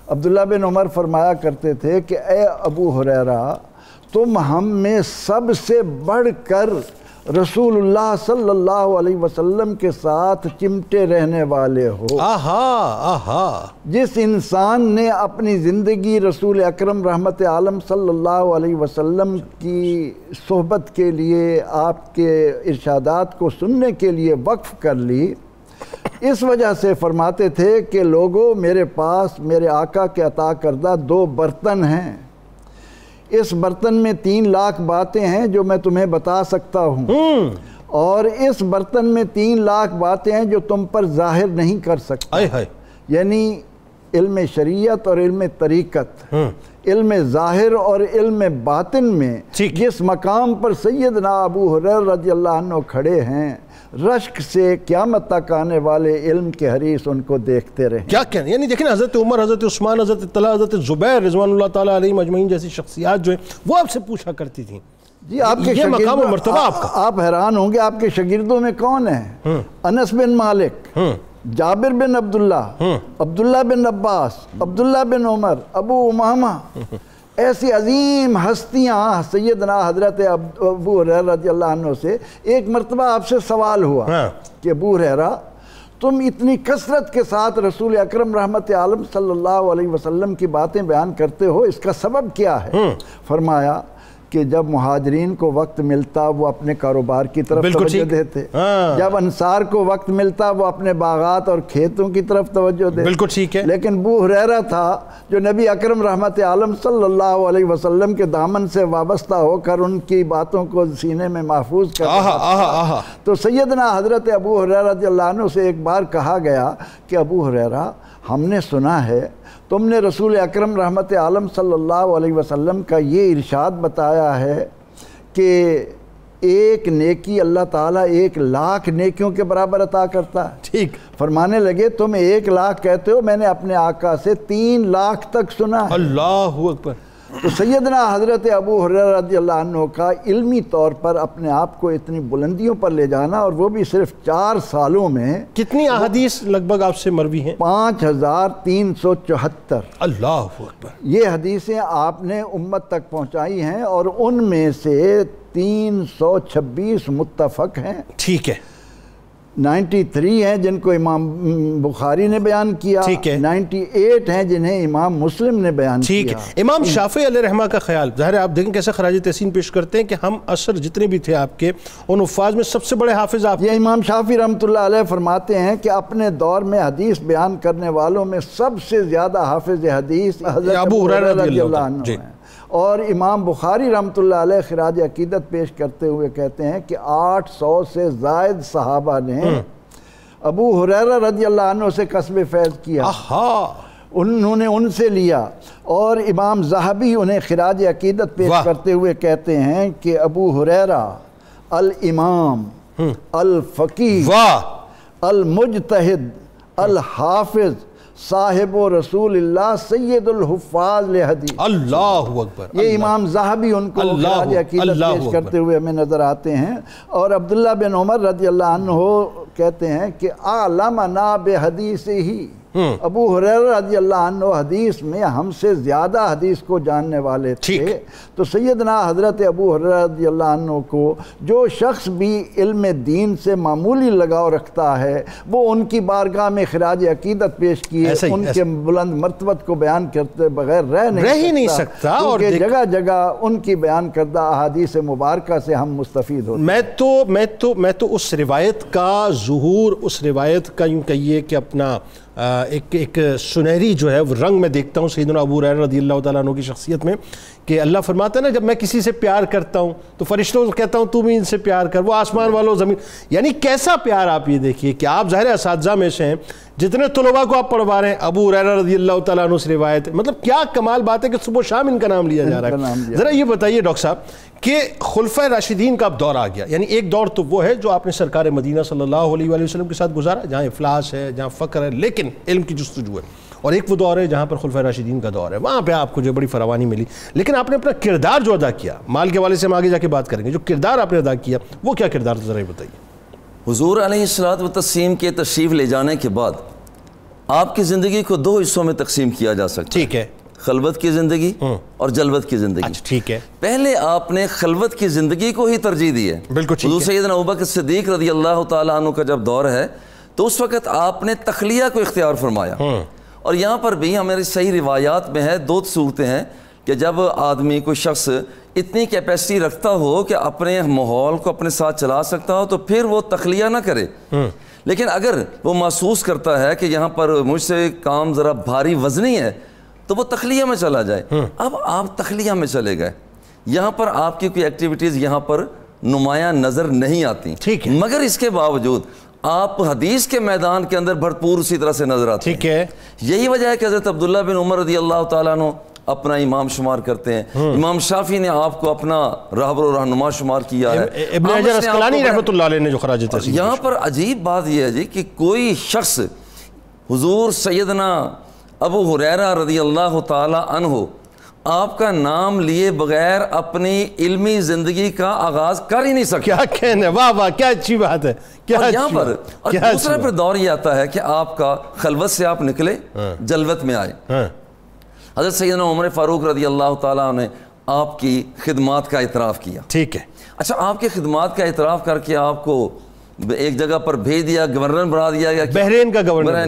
عبداللہ بن عمر فرمایا کرتے تھے کہ اے ابو ہریرہ، تم ہم میں سب سے بڑھ کر رسول اللہ صلی اللہ علیہ وسلم کے ساتھ چمٹے رہنے والے ہو۔ جس انسان نے اپنی زندگی رسول اکرم رحمت عالم صلی اللہ علیہ وسلم کی صحبت کے لیے، آپ کے ارشادات کو سننے کے لیے وقف کر لی، اس وجہ سے فرماتے تھے کہ لوگوں، میرے پاس میرے آقا کے عطا کردہ 2 برتن ہیں، اس برتن میں 3 لاکھ باتیں ہیں جو میں تمہیں بتا سکتا ہوں، اور اس برتن میں 3 لاکھ باتیں ہیں جو تم پر ظاہر نہیں کر سکتا۔ یعنی علم شریعت اور علم طریقت، علم ظاہر اور علم باطن میں جس مقام پر سیدنا ابو ہریرہ رضی اللہ عنہ کھڑے ہیں، رشک سے قیامت تک آنے والے علم کے حریص ان کو دیکھتے رہیں۔ کیا کہنا، یعنی دیکھیں حضرت عمر، حضرت عثمان، حضرت طلحہ، حضرت زبیر رضوان اللہ تعالیٰ علیہ مجمعین جیسی شخصیات جو ہیں وہ آپ سے پوچھا کرتی تھیں، جی آپ کے مقام و مرتبہ آپ کا، آپ حیران ہوں گے آپ کے شاگردوں میں کون ہیں؟ انس بن مالک، جابر بن عبداللہ، عبداللہ بن عباس، عبداللہ بن عمر، ابو امامہ، ایسی عظیم ہستیاں۔ سیدنا حضرت ابو ہریرہ رضی اللہ عنہ سے ایک مرتبہ آپ سے سوال ہوا کہ ابو ہریرہ، تم اتنی کثرت کے ساتھ رسول اکرم رحمت عالم صلی اللہ علیہ وسلم کی باتیں بیان کرتے ہو، اس کا سبب کیا ہے؟ فرمایا کہ جب مہاجرین کو وقت ملتا وہ اپنے کاروبار کی طرف توجہ دیتے، جب انصار کو وقت ملتا وہ اپنے باغات اور کھیتوں کی طرف توجہ دیتے۔ بالکل ٹھیک ہے۔ لیکن ابو ہریرہ تھا جو نبی اکرم رحمت عالم صلی اللہ علیہ وسلم کے دامن سے وابستہ ہو کر ان کی باتوں کو سینے میں محفوظ کر رہا تھا۔ تو سیدنا حضرت ابو ہریرہ رضی اللہ عنہ سے ایک بار کہا گیا کہ ابو ہریرہ، ہم نے سنا ہے تم نے رسول اکرم رحمت عالم صلی اللہ علیہ وسلم کا یہ ارشاد بتایا ہے کہ ایک نیکی اللہ تعالیٰ 1 لاکھ نیکیوں کے برابر عطا کرتا ہے۔ ٹھیک۔ فرمانے لگے تم 1 لاکھ کہتے ہو، میں نے اپنے آقا سے 3 لاکھ تک سنا ہے۔ اللہ اکبر۔ تو سیدنا حضرت ابو ہریرہ رضی اللہ عنہ کا علمی طور پر اپنے آپ کو اتنی بلندیوں پر لے جانا، اور وہ بھی صرف 4 سالوں میں، کتنی احادیث لگ بھگ آپ سے مروی ہیں؟ 5374۔ اللہ اکبر۔ یہ حدیثیں آپ نے امت تک پہنچائی ہیں، اور ان میں سے 326 متفق ہیں۔ ٹھیک ہے۔ 93 ہیں جن کو امام بخاری نے بیان کیا، 98 ہیں جنہیں امام مسلم نے بیان کیا۔ ٹھیک ہے۔ امام شافعی علیہ رحمہ کا خیال، ظاہر ہے آپ دیکھیں کیسے خراج تحسین پیش کرتے ہیں کہ ہم عصر جتنے بھی تھے آپ کے ان حفاظ میں سب سے بڑے حافظ آپ۔ یہ امام شافعی رحمۃ اللہ علیہ فرماتے ہیں کہ اپنے دور میں حدیث بیان کرنے والوں میں سب سے زیادہ حافظ حدیث حضرت ابو ہریرہ رضی اللہ عنہ ہیں۔ اور امام بخاری رحمۃ اللہ علیہ خراج عقیدت پیش کرتے ہوئے کہتے ہیں کہ 800 سے زائد صحابہ نے ابو ہریرہ رضی اللہ عنہ سے کسب فیض کیا، انہوں نے ان سے لیا۔ اور امام ذہبی انہیں خراج عقیدت پیش کرتے ہوئے کہتے ہیں کہ ابو ہریرہ الامام الفقیہ المجتہد الحافظ صاحب و رسول اللہ سید الحفاظ لحدیث. اللہ اکبر. یہ امام ذہبی ان کو خراج عقیدت پیش کرتے ہوئے ہمیں نظر آتے ہیں. اور عبداللہ بن عمر رضی اللہ عنہ کہتے ہیں کہ اعلمنا بحدیث ہی، ابو ہریرہ رضی اللہ عنہ حدیث میں ہم سے زیادہ حدیث کو جاننے والے تھے. تو سیدنا حضرت ابو ہریرہ رضی اللہ عنہ کو جو شخص بھی علم دین سے معمولی لگاؤ رکھتا ہے وہ ان کی بارگاہ میں خراج عقیدت پیش کیے ان کے بلند مرتبت کو بیان کرتے بغیر رہ ہی نہیں سکتا. اور جگہ جگہ ان کی بیان کردہ احادیث مبارکہ سے ہم مستفید ہوتے. میں تو اس روایت کا ظہور، اس روایت کا یوں کہیے کہ اپنا ایک سنہری جو ہے وہ رنگ میں دیکھتا ہوں سیدنا ابو ہریرہ رضی اللہ تعالیٰ عنہ کی شخصیت میں، کہ اللہ فرماتا ہے نا جب میں کسی سے پیار کرتا ہوں تو فرشتوں کو کہتا ہوں تم بھی ان سے پیار کر، وہ آسمان والوں زمین، یعنی کیسا پیار. آپ یہ دیکھیے کہ آپ ظاہر اساتذہ میں سے ہیں، جتنے طلباء کو آپ پڑھوا رہے ہیں ابو ہریرہ رضی اللہ تعالیٰ عنہ سے روایت، مطلب کیا کمال بات ہے کہ صبح و شام ان کا نام لیا جا رہا ہے. ذرا یہ بتائیے ڈاکٹر صاحب کہ خلفۂ راشدین کا اب دور آ گیا، یعنی ایک دور تو وہ ہے جو آپ نے سرکار مدینہ صلی اللہ علیہ وآلہ وسلم کے ساتھ گزارا جہاں افلاس ہے، جہاں فقر ہے لیکن علم کی جستجو ہے، اور ایک وہ دور ہے جہاں پر خلفۂ راشدین کا دور ہے، وہاں پہ آپ کو جو بڑی فراوانی ملی، لیکن آپ نے اپنا کردار جو ادا کیا، مال کے حوالے سے ہم آگے جا کے بات کریں گے، جو کردار آپ نے ادا کیا وہ کیا کردار تھا، ذرا یہ بتائیے. حضور علیہ الصلوۃ والتسلیم کے تشریف لے جانے کے بعد آپ کی زندگی کو دو حصوں میں تقسیم کیا جا سکتا ہے. ٹھیک ہے. خلوت کی زندگی اور جلوت کی زندگی. ٹھیک ہے. پہلے آپ نے خلوت کی زندگی کو ہی ترجیح دی ہے. بالکل ٹھیک ہے. حضور سیدنا ابوبکر صدیق رضی اللہ تعالیٰ عنہ کا جب دور ہے تو اس وقت آپ نے تخلیہ کو اختیار فرمایا. اور یہاں پر بھی ہماری صحیح روایات میں ہے دو صورتیں ہیں کہ جب آدمی کوئی شخص اتنی کیپیسٹی رکھتا ہو کہ اپنے ماحول کو اپنے ساتھ چلا سکتا ہو تو پھر وہ تخلیہ نہ کرے. لیکن اگر وہ محسوس کرتا ہے کہ یہاں پر مجھ سے کام ذرا بھاری وزنی ہے تو وہ تخلیہ میں چلا جائے. اب آپ تخلیہ میں چلے گئے، یہاں پر آپ کی کوئی ایکٹیویٹیز یہاں پر نمایاں نظر نہیں آتی، مگر اس کے باوجود آپ حدیث کے میدان کے اندر بھرپور اسی طرح سے نظر آتے ہیں. یہی وجہ ہے کہ حضرت عبداللہ بن عمر رضی اللہ تعالیٰ عنہ اپنا امام شمار کرتے ہیں. امام شافعی نے آپ کو اپنا راہبر و رہنما شمار کیا ہے. ابن حجر اسقلانی رحمۃ اللہ علیہ نے جو خراج تحسین. یہاں پر عجیب بات یہ ہے جی کہ کوئی شخص حضور سیدنا ابو ہریرہ رضی اللہ تعالیٰ عنہ آپ کا نام لیے بغیر اپنی علمی زندگی کا آغاز کر ہی نہیں سکتا. کیا کہنے، واہ واہ کیا اچھی بات ہے. اور یہاں پر اور دوسرا پھر دور یہ آتا ہے کہ آپ کا خلوت سے آپ نکلے جلوت میں آئے. حضرت سیدنا عمر فاروق رضی اللہ تعالیٰ نے آپ کی خدمات کا اعتراف کیا. ٹھیک ہے. اچھا، آپ کی خدمات کا اعتراف کر کے آپ کو ایک جگہ پر بھیج دیا، گورنر بنا دیا گیا، بحرین کا گورنر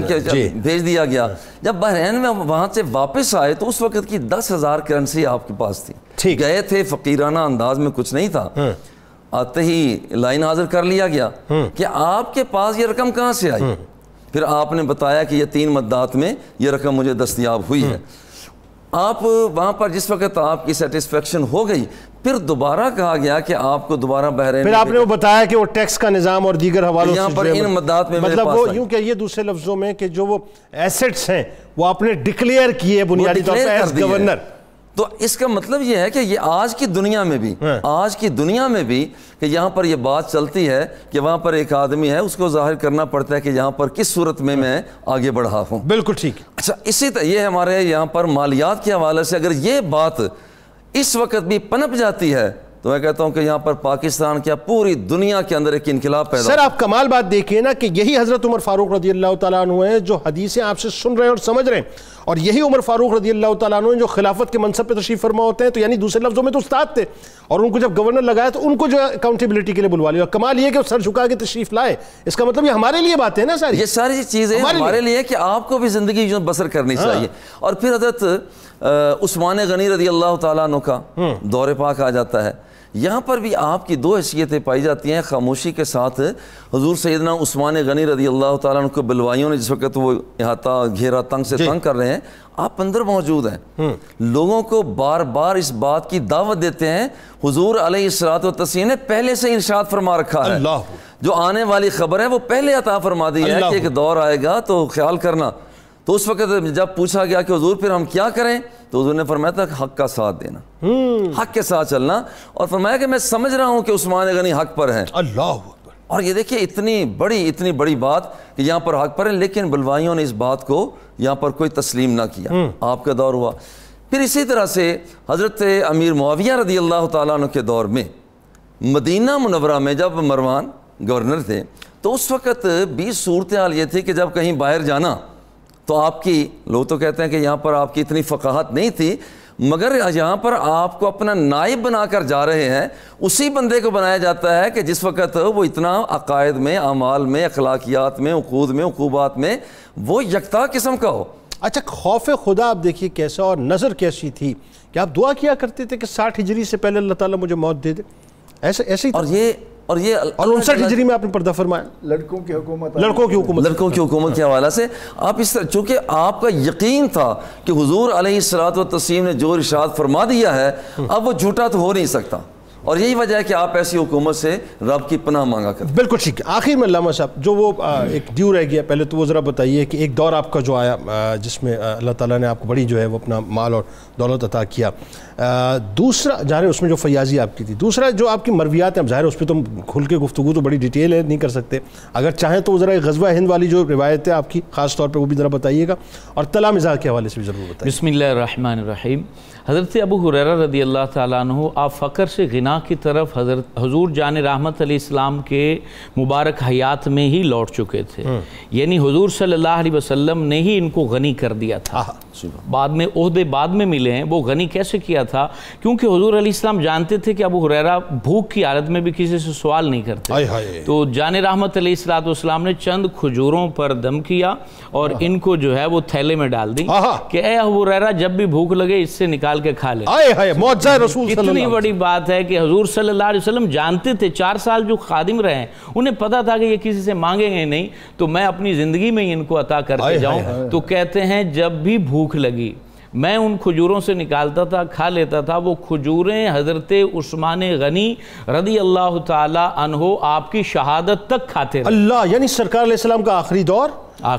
بھیج دیا گیا. جب بحرین میں وہاں سے واپس آئے تو اس وقت کی 10,000 کرنسی آپ کے پاس تھی. گئے تھے فقیرانہ انداز میں، کچھ نہیں تھا. آتے ہی لائن حاضر کر لیا گیا کہ آپ کے پاس یہ رقم کہاں سے آئی. پھر آپ نے بتایا کہ یہ 3 مدات میں یہ رقم مجھے دستیاب ہوئی ہے. آپ وہاں پر جس وقت آپ کی سیٹسفیکشن ہو گئی پھر دوبارہ کہا گیا کہ آپ کو دوبارہ بحرین، پھر آپ نے وہ بتایا کہ وہ ٹیکس کا نظام اور دیگر حوالوں سے یہاں پر ان مدات میں مطلب وہ یوں کہ یہ دوسرے لفظوں میں کہ جو وہ ایسٹس ہیں وہ آپ نے ڈکلیئر کیے بنیادی طور پر ایز گورنر. تو اس کا مطلب یہ ہے کہ یہ آج کی دنیا میں بھی کہ یہاں پر یہ بات چلتی ہے کہ وہاں پر ایک آدمی ہے، اس کو ظاہر کرنا پڑتا ہے کہ یہاں پر کس صورت میں آگے بڑھا ہوں. بالکل ٹھیک. اچھا، اسی طرح یہ ہمارے یہاں پر مالیات کے حوالے سے اگر یہ بات اس وقت بھی پنپ جاتی ہے تو میں کہتا ہوں کہ یہاں پر پاکستان کیا پوری دنیا کے اندر ایک انقلاب پیدا. سر آپ کمال بات دیکھیں نا کہ یہی حضرت عمر فاروق رضی اللہ تعالیٰ عنہ ہیں جو حدیثیں آپ سے سن رہے ہیں اور سمجھ رہے ہیں، اور یہی عمر فاروق رضی اللہ تعالیٰ عنہ ہیں جو خلافت کے منصب پہ تشریف فرما ہوتے ہیں. تو یعنی دوسرے لفظوں میں تو استاد تھے اور ان کو جب گورنر لگایا تو ان کو جو اکاؤنٹیبلٹی کے لیے بلوا لیا. کمال یہ کہ وہ سر جھکا کے تشریف لائے. اس کا مطلب یہ ہمارے لیے باتیں نا ساری، یہ ساری چیزیں ہمارے لیے کہ آپ کو بھی زندگی جو بسر کرنی چاہیے. اور پھر حضرت عثمان غنی رضی اللہ تعالیٰ عنہ کا دور پاک آ جاتا ہے. یہاں پر بھی آپ کی 2 حیثیتیں پائی جاتی ہیں. خاموشی کے ساتھ حضور سیدنا عثمان غنی رضی اللہ تعالیٰ عنہ کو بلوائیوں نے جس وقت وہ احاطہ گھیرا تنگ سے تنگ کر رہے ہیں، آپ اندر موجود ہیں، لوگوں کو بار بار اس بات کی دعوت دیتے ہیں. حضور علیہ الصلوۃ والتسلیم نے پہلے سے ارشاد فرما رکھا ہے، جو آنے والی خبر ہے وہ پہلے عطا فرما دی ہے کہ ایک دور آئے گا تو خیال کرنا. تو اس وقت جب پوچھا گیا کہ حضور پھر ہم کیا کریں تو حضور نے فرمایا تھا حق کا ساتھ دینا، حق کے ساتھ چلنا. اور فرمایا کہ میں سمجھ رہا ہوں کہ عثمان غنی حق پر ہیں. اللہ. اور یہ دیکھیں اتنی بڑی بات کہ یہاں پر حق پر ہے، لیکن بلوائیوں نے اس بات کو یہاں پر کوئی تسلیم نہ کیا، آپ کا دور ہوا۔ پھر اسی طرح سے حضرت امیر معاویہ رضی اللہ تعالیٰ عنہ کے دور میں مدینہ منورہ میں جب مروان گورنر تھے تو اس وقت بھی صورتحال یہ تھی کہ جب کہیں باہر جانا تو آپ کی، لوگ تو کہتے ہیں کہ یہاں پر آپ کی اتنی فقاہت نہیں تھی، مگر یہاں پر آپ کو اپنا نائب بنا کر جا رہے ہیں، اسی بندے کو بنایا جاتا ہے کہ جس وقت وہ اتنا عقائد میں، اعمال میں، اخلاقیات میں، عقود میں، عقوبات میں وہ یکتا قسم کا ہو۔ اچھا، خوف خدا آپ دیکھیے کیسا، اور نظر کیسی تھی کہ آپ دعا کیا کرتے تھے کہ 60 ہجری سے پہلے اللہ تعالیٰ مجھے موت دے دے، ایسے ہی؟ اور یہ 59 ہجری میں آپ نے پردہ فرمایا، لڑکوں کی حکومت کے حوالے سے آپ اس طرح، چونکہ آپ کا یقین تھا کہ حضور علیہ الصلوۃ والتسلیم نے جو ارشاد فرما دیا ہے اب وہ جھوٹا تو ہو نہیں سکتا، اور یہی وجہ ہے کہ آپ ایسی حکومت سے رب کی پناہ مانگا کرتے۔ بالکل ٹھیک ہے۔ آخر میں علامہ صاحب جو وہ ایک ڈیو رہ گیا، پہلے تو وہ ذرا بتائیے کہ ایک دور آپ کا جو آیا جس میں اللہ تعالیٰ نے آپ کو بڑی جو ہے وہ اپنا مال اور دولت عطا کیا، دوسرا ظاہر اس میں جو فیاضی آپ کی تھی، دوسرا جو آپ کی مرویات ہیں، ظاہر اس پہ تو کھل کے گفتگو تو بڑی ڈیٹیل ہے، نہیں کر سکتے، اگر چاہیں تو ذرا غزوہ ہند والی جو روایت ہے آپ کی خاص طور پہ وہ بھی ذرا بتائیے گا، اور طلا مزاح کے حوالے سے بھی ضرور بتائیے۔ بسم اللہ الرحمن الرحیم۔ حضرت ابو ہریرہ رضی اللہ تعالیٰ عنہ آپ فقر سے غنا کی طرف حضور جان رحمت علیہ السلام کے مبارک حیات میں ہی لوٹ چکے تھے، یعنی حضور صلی اللہ علیہ وسلم نے ہی ان کو غنی کر دیا تھا، بعد میں عہدے بعد میں ملے ہیں۔ وہ غنی کیسے کیا تھا؟ کیونکہ حضور علیہ السلام جانتے تھے کہ ابو ہریرہ بھوک کی حالت میں بھی کسی سے سوال نہیں کرتے، تو جان رحمت علیہ السلام نے چند کھجوروں پر دم کیا اور ان کو جو ہے وہ تھیلے میں ڈال دی کہ اے ابو ہریرہ جب بھی بھوک لگے اس سے نکال کے کھا لے۔ معجزہ رسول صلی اللہ علیہ وسلم۔ اتنی بڑی بات ہے کہ حضور صلی اللہ علیہ وسلم جانتے تھے، 4 سال جو خادم رہے ہیں انہیں پتا تھا کہ یہ کسی سے مانگیں گے نہیں، تو میں اپنی زندگی میں ان کو عطا کر کے جاؤں۔ تو کہتے ہیں جب بھی بھوک لگی میں ان کھجوروں سے نکالتا تھا، کھا لیتا تھا۔ وہ کھجوریں حضرت عثمان غنی رضی اللہ تعالی عنہ آپ کی شہادت تک کھاتے رہے۔ اللہ، یعنی سرکار علیہ السلام کا آخری دور،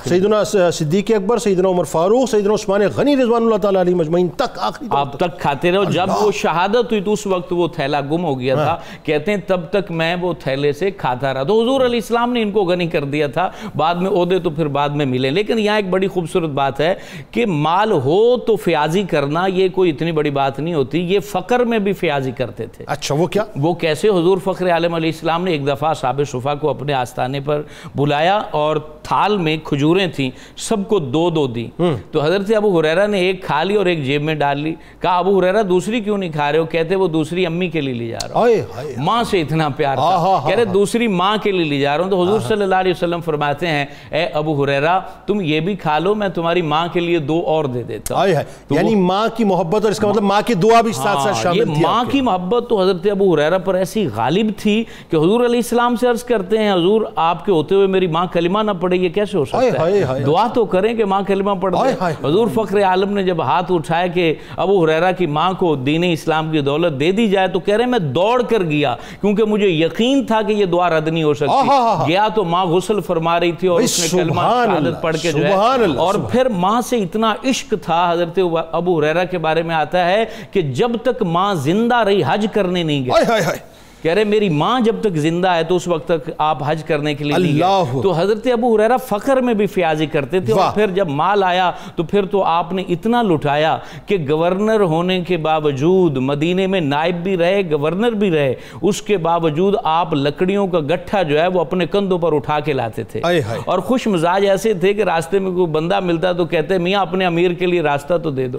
سیدنا صدیق اکبر، سیدنا عمر فاروق، سیدنا عثمان غنی رضوان اللہ تعالیٰ علیہ مجمعین تک آخری دور آپ تک کھاتے رہے۔ جب وہ شہادت ہوئی تو اس وقت وہ تھیلا گم ہو گیا تھا، کہتے ہیں تب تک میں وہ تھیلے سے کھاتا رہا۔ تو حضور علیہ السلام نے ان کو غنی کر دیا تھا، بعد میں عہدے تو پھر بعد میں ملے۔ لیکن یہاں ایک بڑی خوبصورت بات ہے کہ مال ہو تو فیاضی کرنا یہ کوئی اتنی بڑی بات نہیں ہوتی، یہ فقر میں بھی فیاضی کرتے تھے۔ اچھا، وہ کیا؟ وہ کیسے؟ حضور فخر عالم علیہ السلام نے ایک دفعہ اصحاب صفا کو اپنے آستانے پر بلایا اور تھال میں کھجوریں تھیں، سب کو 2 دی۔ تو حضرت ابو ہریرہ نے ایک کھا لی اور ایک جیب میں ڈال لی۔ کہا ابو ہریرہ دوسری کیوں نہیں کھا رہے ہو؟ کہتے وہ دوسری امی کے لیے لے جا رہا ہوں، ماں سے اتنا پیار تھا، کہہ رہے دوسری ماں کے لیے لے جا رہا ہوں۔ تو حضور صلی اللہ علیہ وسلم فرماتے ہیں اے ابو ہریرہ تم یہ بھی کھا لو، میں تمہاری ماں کے لیے 2 اور دے دیتا ہوں۔ یعنی ماں کی محبت، اور اس کا مطلب ماں کی دعا بھی ساتھ ساتھ شامل تھی۔ ماں کی محبت تو حضرت ابو ہریرہ پر ایسی غالب تھی کہ حضور علیہ السلام سے عرض کرتے ہیں حضور آپ کے ہوتے ہوئے میری ماں کلمہ نہ پڑھے، یہ کیسے ہو سکتا ہے؟ دعا تو کریں کہ ماں کلمہ پڑھ دے۔ حضور فخر عالم نے جب ہاتھ اٹھایا کہ ابو ہریرہ کی ماں کو دین اسلام کی دولت دے دی جائے تو کہہ رہے میں دوڑ کر گیا کیونکہ مجھے یقین تھا کہ یہ دعا رد نہیں ہو سکتی۔ گیا تو ماں غسل فرما رہی تھی اور اس نے کلمہ شہادت پڑھ کے جو ہے، اور پھر ماں سے اتنا عشق تھا۔ حضرت ابو ہریرہ کے بارے میں آتا ہے کہ جب تک ماں زندہ رہی حج کرنے نہیں گئے، کہہ رہے میری ماں جب تک زندہ ہے تو اس وقت تک آپ حج کرنے کے لیے نہیں گئے۔ تو حضرت ابو ہریرہ فقر میں بھی فیاضی کرتے تھے، اور پھر جب مال آیا تو پھر تو آپ نے اتنا لٹایا کہ گورنر ہونے کے باوجود، مدینے میں نائب بھی رہے، گورنر بھی رہے، اس کے باوجود آپ لکڑیوں کا گٹھا جو ہے وہ اپنے کندھوں پر اٹھا کے لاتے تھے، اور خوش مزاج ایسے تھے کہ راستے میں کوئی بندہ ملتا تو کہتے میاں اپنے امیر کے لیے راستہ تو دے دو،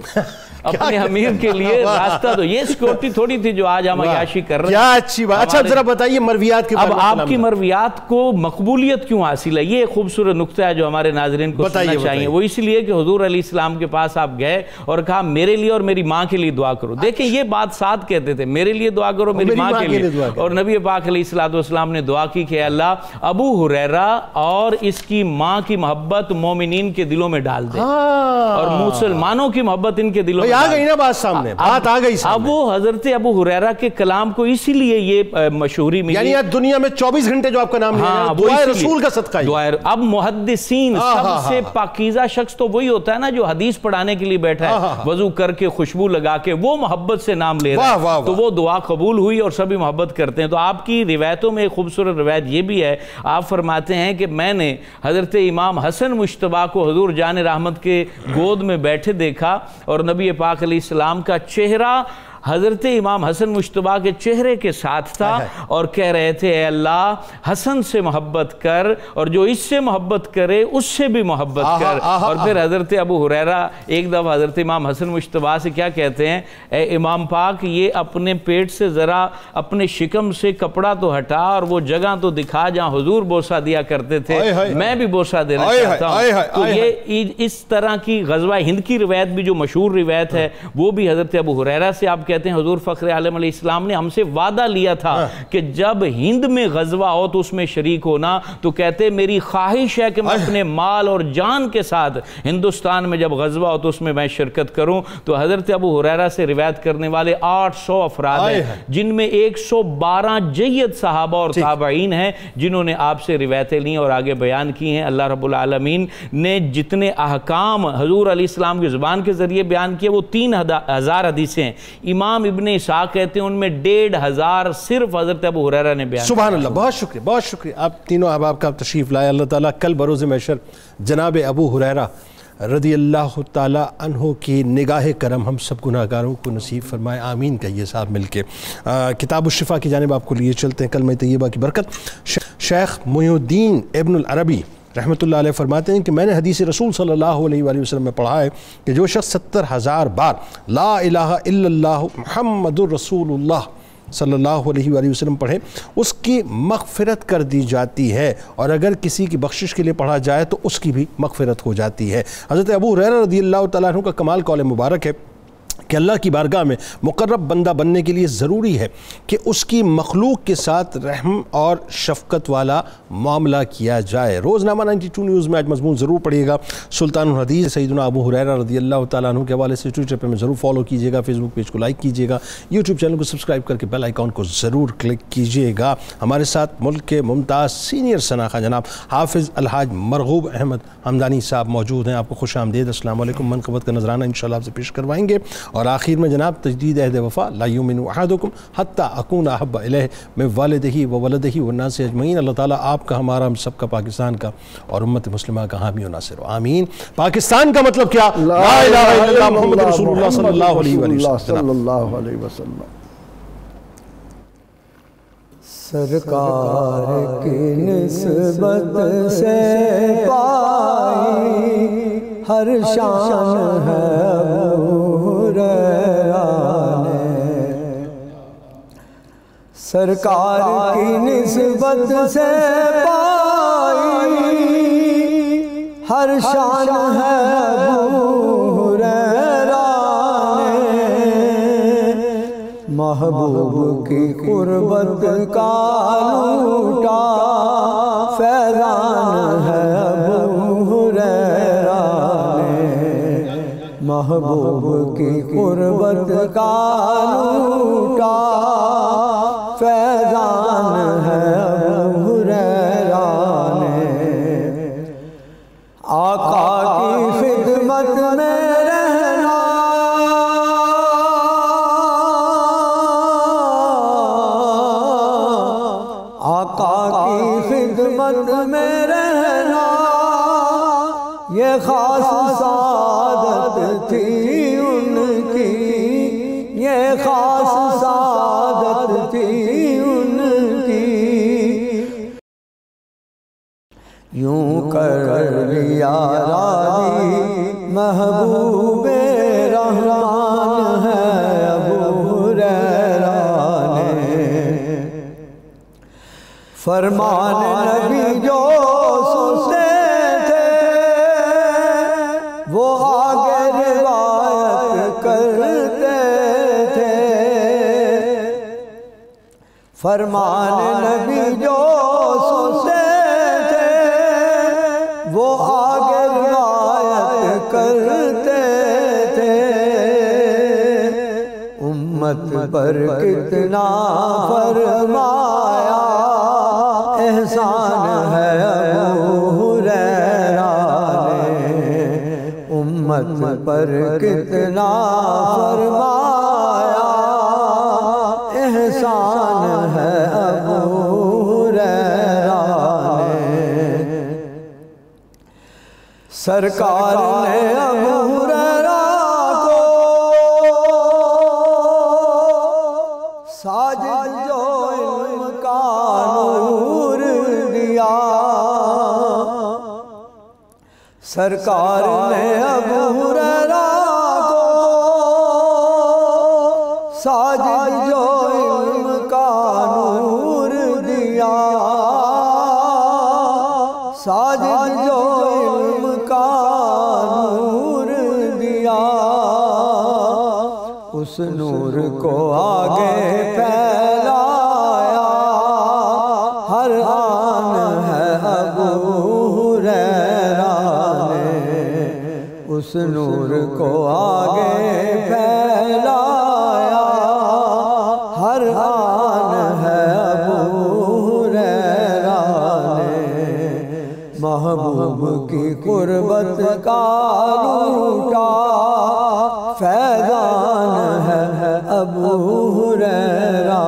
اپنے امیر کے لیے راستہ دو۔ یہ سیکورٹی تھوڑی تھی جو آج ہم عیاشی کر رہے ہیں۔ اچھی بات۔ اچھا ذرا بتائیے مرویات کے بارے میں۔ اب آپ کی مرویات کو مقبولیت کیوں حاصل ہے؟ یہ ایک خوبصورت نقطہ ہے جو ہمارے ناظرین کو سننا چاہیے۔ وہ اس لیے کہ حضور علیہ السلام کے پاس آپ گئے اور کہا میرے لیے اور میری ماں کے لیے دعا کرو۔ دیکھیں یہ بات ساتھ کہتے تھے، میرے لیے دعا کرو، میری ماں کے لیے، اور نبی پاک علیہ السلام نے دعا کی کہ اللہ ابو ہریرہ اور اس کی ماں کی محبت مومنین کے دلوں میں ڈال دے، اور مسلمانوں کی محبت ان کے دلوں میں آ گئی نا بات سامنے، بات آ گئی۔ اب وہ حضرت ابو ہریرہ کے کلام کو اسی لیے یہ یہ مشہوری ملی. یعنی آج دنیا میں 24 گھنٹے جو آپ کا نام لیا دعائے رسول کا صدقہ ہے. اب محدثین سب سے پاکیزہ شخص تو وہی ہوتا ہے نا جو حدیث پڑھانے کے لیے بیٹھا ہے, وضو کر کے خوشبو لگا کے وہ محبت سے نام لے رہا ہے, تو وہ دعا قبول ہوئی اور سبھی محبت کرتے ہیں. تو آپ کی روایتوں میں ایک خوبصورت روایت یہ بھی ہے, آپ فرماتے ہیں کہ میں نے حضرت امام حسن مجتبیٰ کو حضور جان رحمت کے گود میں بیٹھے دیکھا اور نبی پاک علیہ السلام کا چہرہ حضرت امام حسن مجتبیٰ کے چہرے کے ساتھ تھا اور کہہ رہے تھے اے اللہ حسن سے محبت کر اور جو اس سے محبت کرے اس سے بھی محبت کر. اور پھر حضرت ابو ہریرہ ایک دفعہ حضرت امام حسن مجتبیٰ سے کیا کہتے ہیں, اے امام پاک یہ اپنے پیٹ سے ذرا اپنے شکم سے کپڑا تو ہٹا اور وہ جگہ تو دکھا جہاں حضور بوسہ دیا کرتے تھے, میں بھی بوسہ دینا چاہتا ہوں. تو یہ اس طرح کی غزوہ ہند کی روایت بھی جو مشہور روایت ہے وہ بھی حضرت ابو ہریرہ سے آپ کہتے ہیں حضور فخر عالم علیہ السلام نے ہم سے وعدہ لیا تھا کہ جب ہند میں غزوہ ہو تو اس میں شریک ہونا. تو کہتے میری خواہش ہے کہ میں اپنے مال اور جان کے ساتھ ہندوستان میں جب غزوہ ہو تو اس میں میں شرکت کروں. تو حضرت ابو ہریرہ سے روایت کرنے والے 800 افراد ہیں جن میں 112 جید صحابہ اور تابعین ہیں جنہوں نے آپ سے روایتیں لیں اور آگے بیان کی ہیں. اللہ رب العالمین نے جتنے احکام حضور علیہ السلام کی زبان کے ذریعے بیان کیے وہ 3000 حدیثیں ہیں. امام ابن اسحاق کہتے ہیں ان میں 1500 صرف حضرت ابو ہریرہ نے بیان. سبحان اللہ, بہت شکریہ, بہت شکریہ. آپ تینوں احباب کا تشریف لائے. اللہ تعالیٰ کل بروز محشر جناب ابو ہریرہ رضی اللہ تعالیٰ عنہ کی نگاہ کرم ہم سب گناہگاروں کو نصیب فرمائے, آمین کہیے صاحب مل کے. کتاب الشفا کی جانب آپ کو لیے چلتے ہیں. کلمہ طیبہ کی برکت. شیخ محی الدین ابن العربی رحمۃ اللہ علیہ فرماتے ہیں کہ میں نے حدیث رسول صلی اللہ علیہ وآلہ وسلم میں پڑھا ہے کہ جو شخص 70,000 بار لا الہ الا اللہ محمد الرسول اللہ صلی اللہ علیہ وآلہ وسلم پڑھے اس کی مغفرت کر دی جاتی ہے, اور اگر کسی کی بخشش کے لیے پڑھا جائے تو اس کی بھی مغفرت ہو جاتی ہے. حضرت ابو ہریرہ رضی اللہ تعالیٰ عنہ کا کمال قول مبارک ہے کہ اللہ کی بارگاہ میں مقرب بندہ بننے کے لیے ضروری ہے کہ اس کی مخلوق کے ساتھ رحم اور شفقت والا معاملہ کیا جائے. روزنامہ 92 نیوز میں آج مضمون ضرور پڑھیے گا. سلطان الحدیث سیدنا ابو ہریرہ رضی اللہ تعالیٰ عنہ کے حوالے سے ٹویٹر پہ میں ضرور فالو کیجیے گا, فیس بک پیج کو لائک کیجیے گا, یوٹیوب چینل کو سبسکرائب کر کے بیل آئیکن کو ضرور کلک کیجیے گا. ہمارے ساتھ ملک کے ممتاز سینئر شناخہ جناب حافظ الحاج مرغوب احمد حمدانی صاحب موجود ہیں. آپ کو خوش آمدید. السلام علیکم. منقبت کا نذرانہ انشاءاللہ آپ سے پیش کروائیں گے. اور آخر میں جناب تجدید عہد وفا لا یؤمن احدکم حتی اکون احب الیہ من والدہ وولدہ والناس اجمعین. اللہ تعالیٰ آپ کا, ہمارا, ہم سب کا, پاکستان کا اور امت مسلمہ کا حامی و ناصر ہو, آمین. پاکستان کا مطلب کیا؟ لا الہ الا اللہ محمد رسول اللہ صلی اللہ علیہ وسلم. سرکار کی نسبت سے پائی ہر شان ہے ابو ہریرہ نے. سرکار کی نسبت سے پائی ہر شان ہے ابو ہریرہ نے. محبوب کی قربت کا لوٹا فیضان ہے ابو ہریرہ نے. محبوب کی قربت کا لوٹا فیضان ہے ابو ہریرہ نے. آقا کی خدمت میں رہنا آقا کی خدمت میں رہنا یہ خاص سعادت تھی ان کی, یہ خاص سعادت تھی ان کی. یوں کر لیا راضی محبوب رحمان ہے ابو ہریرہ نے. فرمان نبی جو سنتے تھے وہ آگے روایت کرتے تھے. فرمان نبی جو سنتے تھے وہ آگے روایت کرتے تھے. امت پر کتنا فرمایا احسان ہے ابو ہریرہ نے، امت پر کتنا فرمایا احسان ہے ابو ہریرہ نے۔ سرکار نے ابو ہریرہ کو ساجد جو علم کا نور دیا، سرکار نے ابو ہریرہ کو ساجد جو علم کا نور دیا، ساجد جو علم کا نور دیا، اس نور کو آگے پھیلایا ہر آن ہے ابو ہریرہ نے، اس نور کو آگے پھیلایا ہر آن ہے ابو ہریرہ نے، محبوب کی قربت کا لوٹا فیضان ہے ابو ہریرہ